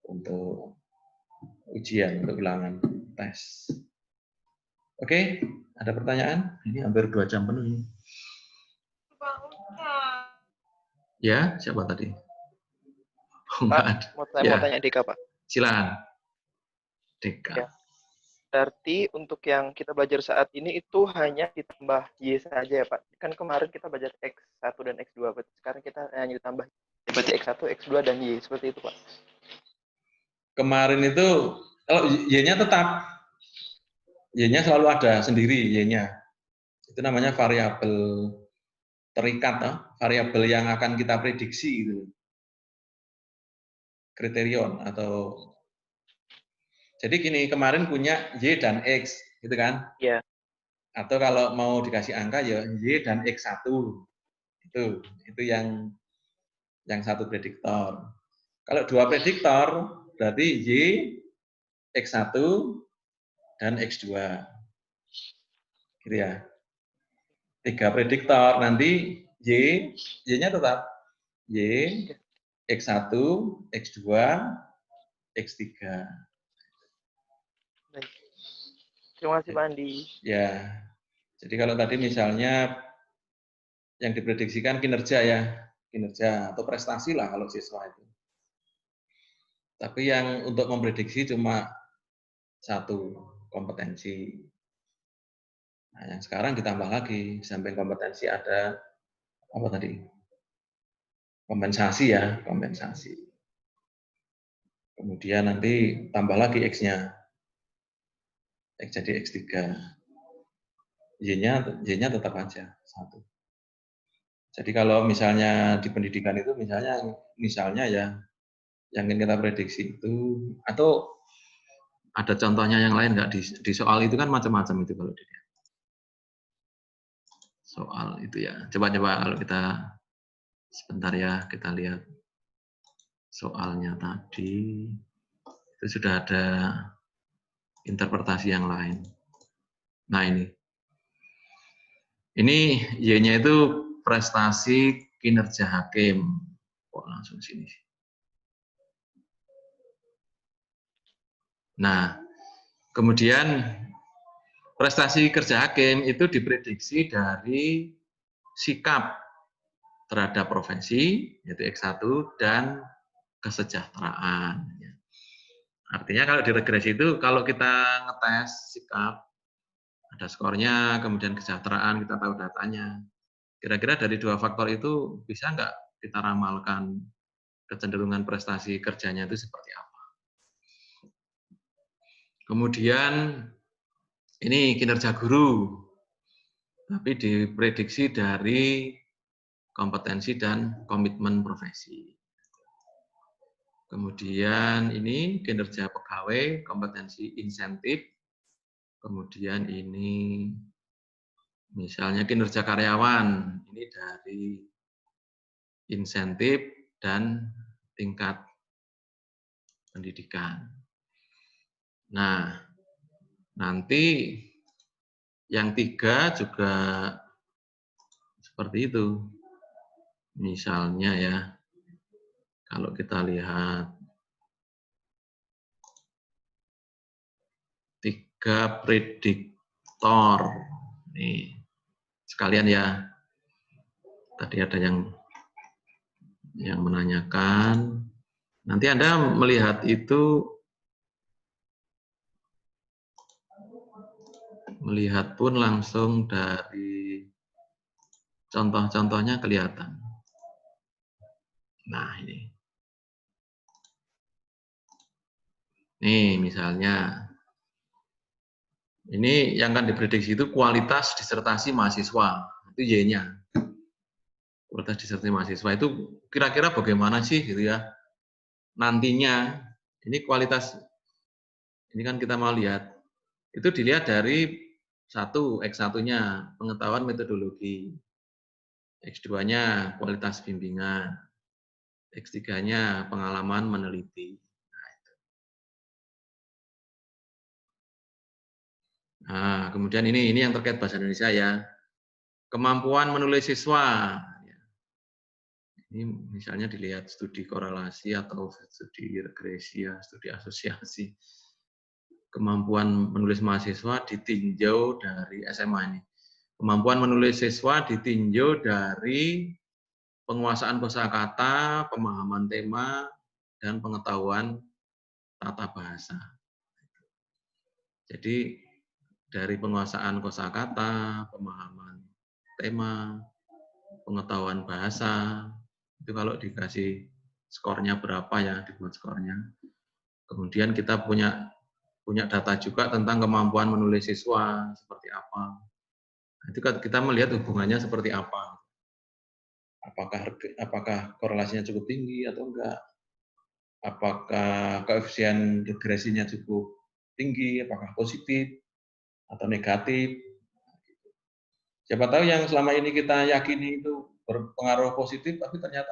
[SPEAKER 1] untuk ujian, untuk ulangan tes. Oke, ada pertanyaan? Ini hampir 2 jam penuh ini. Ya, siapa tadi?
[SPEAKER 2] Pak, mau tanya Deka, Pak.
[SPEAKER 1] Silakan. Deka.
[SPEAKER 2] Ya. Berarti untuk yang kita belajar saat ini itu hanya ditambah Y saja ya, Pak? Kan kemarin kita belajar X1 dan X2, berarti sekarang kita hanya ditambah berarti X1, X2, dan Y, seperti itu, Pak?
[SPEAKER 1] Kemarin itu, kalau Y-nya tetap, Y-nya selalu ada sendiri, Y-nya. Itu namanya variabel terikat, variabel yang akan kita prediksi gitu. Kriterion atau jadi gini, kemarin punya Y dan X, gitu kan?
[SPEAKER 2] Iya.
[SPEAKER 1] Atau kalau mau dikasih angka ya Y dan X1. Itu yang satu prediktor. Kalau 2 prediktor berarti Y, X1 dan X2. Gitu ya. 3 prediktor nanti Y-nya tetap Y, X1, X2, X3.
[SPEAKER 2] Baik. Terima kasih Pak Andi.
[SPEAKER 1] Ya, jadi kalau tadi misalnya yang diprediksikan kinerja atau prestasi lah kalau siswa itu. Tapi yang untuk memprediksi cuma 1 kompetensi. Nah, yang sekarang ditambah lagi, samping kompetensi ada apa tadi? Kompensasi ya, kompensasi. Kemudian nanti tambah lagi X-nya. X jadi X3. Y-nya tetap aja 1. Jadi kalau misalnya di pendidikan itu misalnya ya yang ingin kita prediksi itu, atau ada contohnya yang lain nggak di soal itu kan macam-macam itu kalau dilihat. Soal itu ya. Coba-coba kalau kita sebentar ya kita lihat soalnya tadi itu sudah ada interpretasi yang lain. Nah ini Y-nya itu prestasi kinerja hakim. Kok langsung sini. Nah, kemudian prestasi kerja hakim itu diprediksi dari sikap terhadap profesi, yaitu X1, dan kesejahteraan. Artinya kalau di regresi itu, kalau kita ngetes sikap, ada skornya, kemudian kesejahteraan, kita tahu datanya. Kira-kira dari 2 faktor itu bisa nggak kita ramalkan kecenderungan prestasi kerjanya itu seperti apa? Kemudian ini kinerja guru, tapi diprediksi dari kompetensi dan komitmen profesi. Kemudian ini kinerja pegawai, kompetensi insentif. Kemudian ini misalnya kinerja karyawan, ini dari insentif dan tingkat pendidikan. Nah, nanti yang 3 juga seperti itu. Misalnya ya, kalau kita lihat 3 prediktor. Nih, sekalian ya. Tadi ada yang menanyakan. Nanti Anda melihat itu, melihat pun langsung dari contoh-contohnya kelihatan. Nah, ini. Nih, misalnya. Ini yang akan diprediksi itu kualitas disertasi mahasiswa. Itu Y-nya. Kualitas disertasi mahasiswa itu kira-kira bagaimana sih gitu ya. Nantinya, ini kualitas, ini kan kita mau lihat. Itu dilihat dari X1-nya, pengetahuan metodologi. X2-nya kualitas bimbingan. X3-nya pengalaman meneliti. Nah, kemudian ini yang terkait bahasa Indonesia ya. Kemampuan menulis siswa. Ini misalnya dilihat studi korelasi atau studi regresi ya, studi asosiasi. Kemampuan menulis mahasiswa ditinjau dari SMA ini. Kemampuan menulis siswa ditinjau dari penguasaan kosakata, pemahaman tema, dan pengetahuan tata bahasa. Jadi dari penguasaan kosakata, pemahaman tema, pengetahuan bahasa, itu kalau dikasih skornya berapa ya, dibuat skornya. Kemudian kita punya data juga tentang kemampuan menulis siswa seperti apa. Itu kita melihat hubungannya seperti apa. Apakah korelasinya cukup tinggi atau enggak? Apakah koefisien regresinya cukup tinggi, apakah positif atau negatif. Siapa tahu yang selama ini kita yakini itu berpengaruh positif, tapi ternyata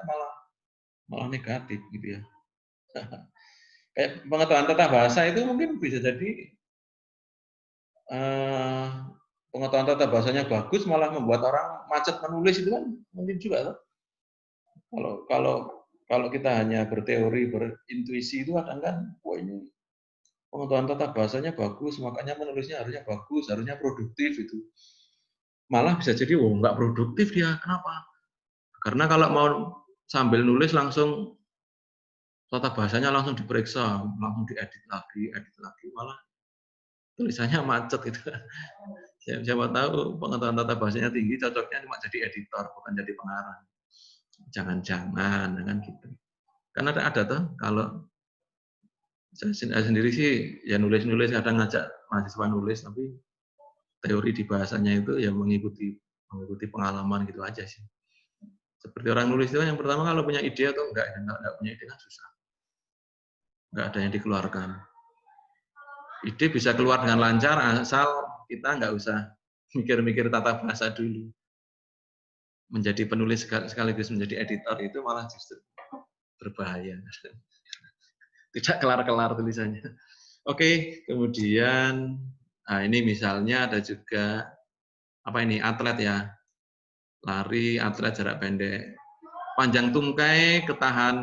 [SPEAKER 1] malah negatif gitu ya. Kayak pengetahuan tata bahasa itu mungkin bisa jadi pengetahuan tata bahasanya bagus malah membuat orang macet menulis, itu kan mungkin juga. Kalau kita hanya berteori, berintuisi itu kadang kan, wah ini pengetahuan tata bahasanya bagus, makanya menulisnya harusnya bagus, harusnya produktif itu. Malah bisa jadi, wah nggak produktif dia, kenapa? Karena kalau mau sambil nulis langsung tata bahasanya langsung diperiksa, langsung diedit lagi, malah tulisannya macet itu. Siapa tahu pengetahuan tata bahasanya tinggi, cocoknya cuma jadi editor, bukan jadi pengarang. Jangan-jangan, kan gitu. Karena ada tuh, kalau saya sendiri sih, ya nulis-nulis, kadang ngajak mahasiswa nulis, tapi teori di bahasanya itu ya mengikuti pengalaman gitu aja sih. Seperti orang nulis itu yang pertama kalau punya ide atau enggak punya ide kan susah. Enggak ada yang dikeluarkan. Ide bisa keluar dengan lancar asal kita enggak usah mikir-mikir tata bahasa dulu. Menjadi penulis sekaligus menjadi editor itu malah justru berbahaya. Tidak kelar-kelar tulisannya. Oke, kemudian nah ini misalnya ada juga apa ini atlet ya. Lari atlet jarak pendek. Panjang tungkai, ketahan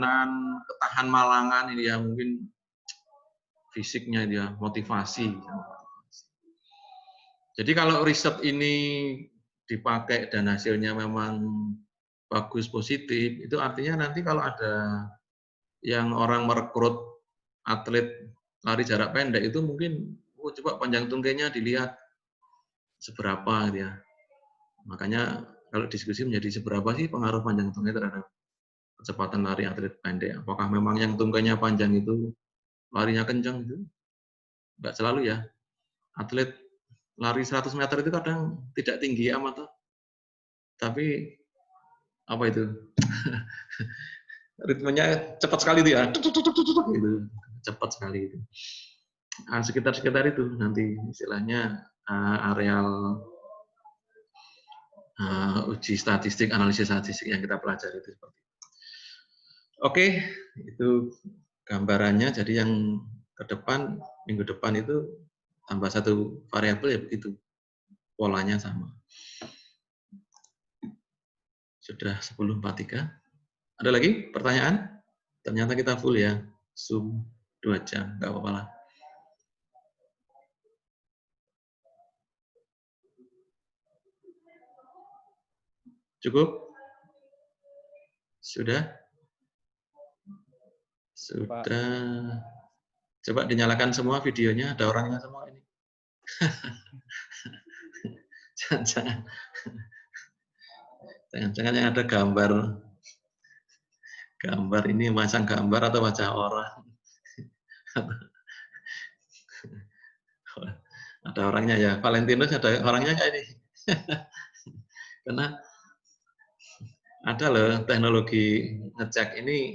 [SPEAKER 1] malangan ini ya mungkin fisiknya dia motivasi. Jadi kalau riset ini dipakai dan hasilnya memang bagus positif, itu artinya nanti kalau ada yang orang merekrut atlet lari jarak pendek itu mungkin coba panjang tungkainya dilihat seberapa dia. Makanya kalau diskusi menjadi seberapa sih pengaruh panjang tungkai terhadap kecepatan lari atlet pendek. Apakah memang yang tungkainya panjang itu larinya kencang itu? Enggak selalu ya. Atlet lari 100 meter itu kadang tidak tinggi amat. Tapi apa itu? Ritmenya cepat sekali itu ya. Gitu. Cepat sekali itu. Nah, sekitar itu nanti istilahnya areal uji statistik, analisis statistik yang kita pelajari itu seperti itu. Oke, itu gambarannya. Jadi yang ke depan, minggu depan itu tambah satu variabel ya begitu. Polanya sama. Sudah 10.43. Ada lagi pertanyaan? Ternyata kita full ya. Zoom 2 jam, nggak apa-apa lah. Cukup? Sudah? Sudah. Coba dinyalakan semua videonya, ada orangnya semua ini. Jangan-jangan yang ada gambar ini masang gambar atau wajah orang. Ada orangnya ya, Valentinus ada orangnya nggak ini? Karena ada loh teknologi ngecek ini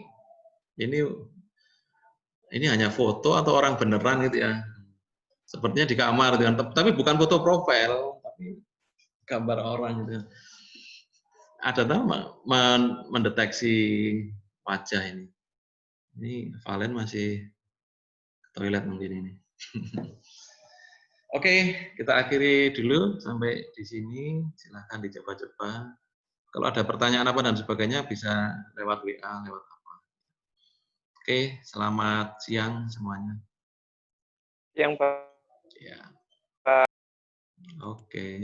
[SPEAKER 1] hanya foto atau orang beneran gitu ya. Sepertinya di kamar dengan tapi bukan foto profil, tapi gambar orang gitu. Ada tahu mendeteksi wajah ini. Ini Valen masih toilet mungkin ini. Oke, kita akhiri dulu sampai di sini. Silahkan dicoba-coba. Kalau ada pertanyaan apa dan sebagainya bisa lewat WA, lewat apa. Oke, selamat siang semuanya.
[SPEAKER 2] Yang Pak.
[SPEAKER 1] Ya. Oke.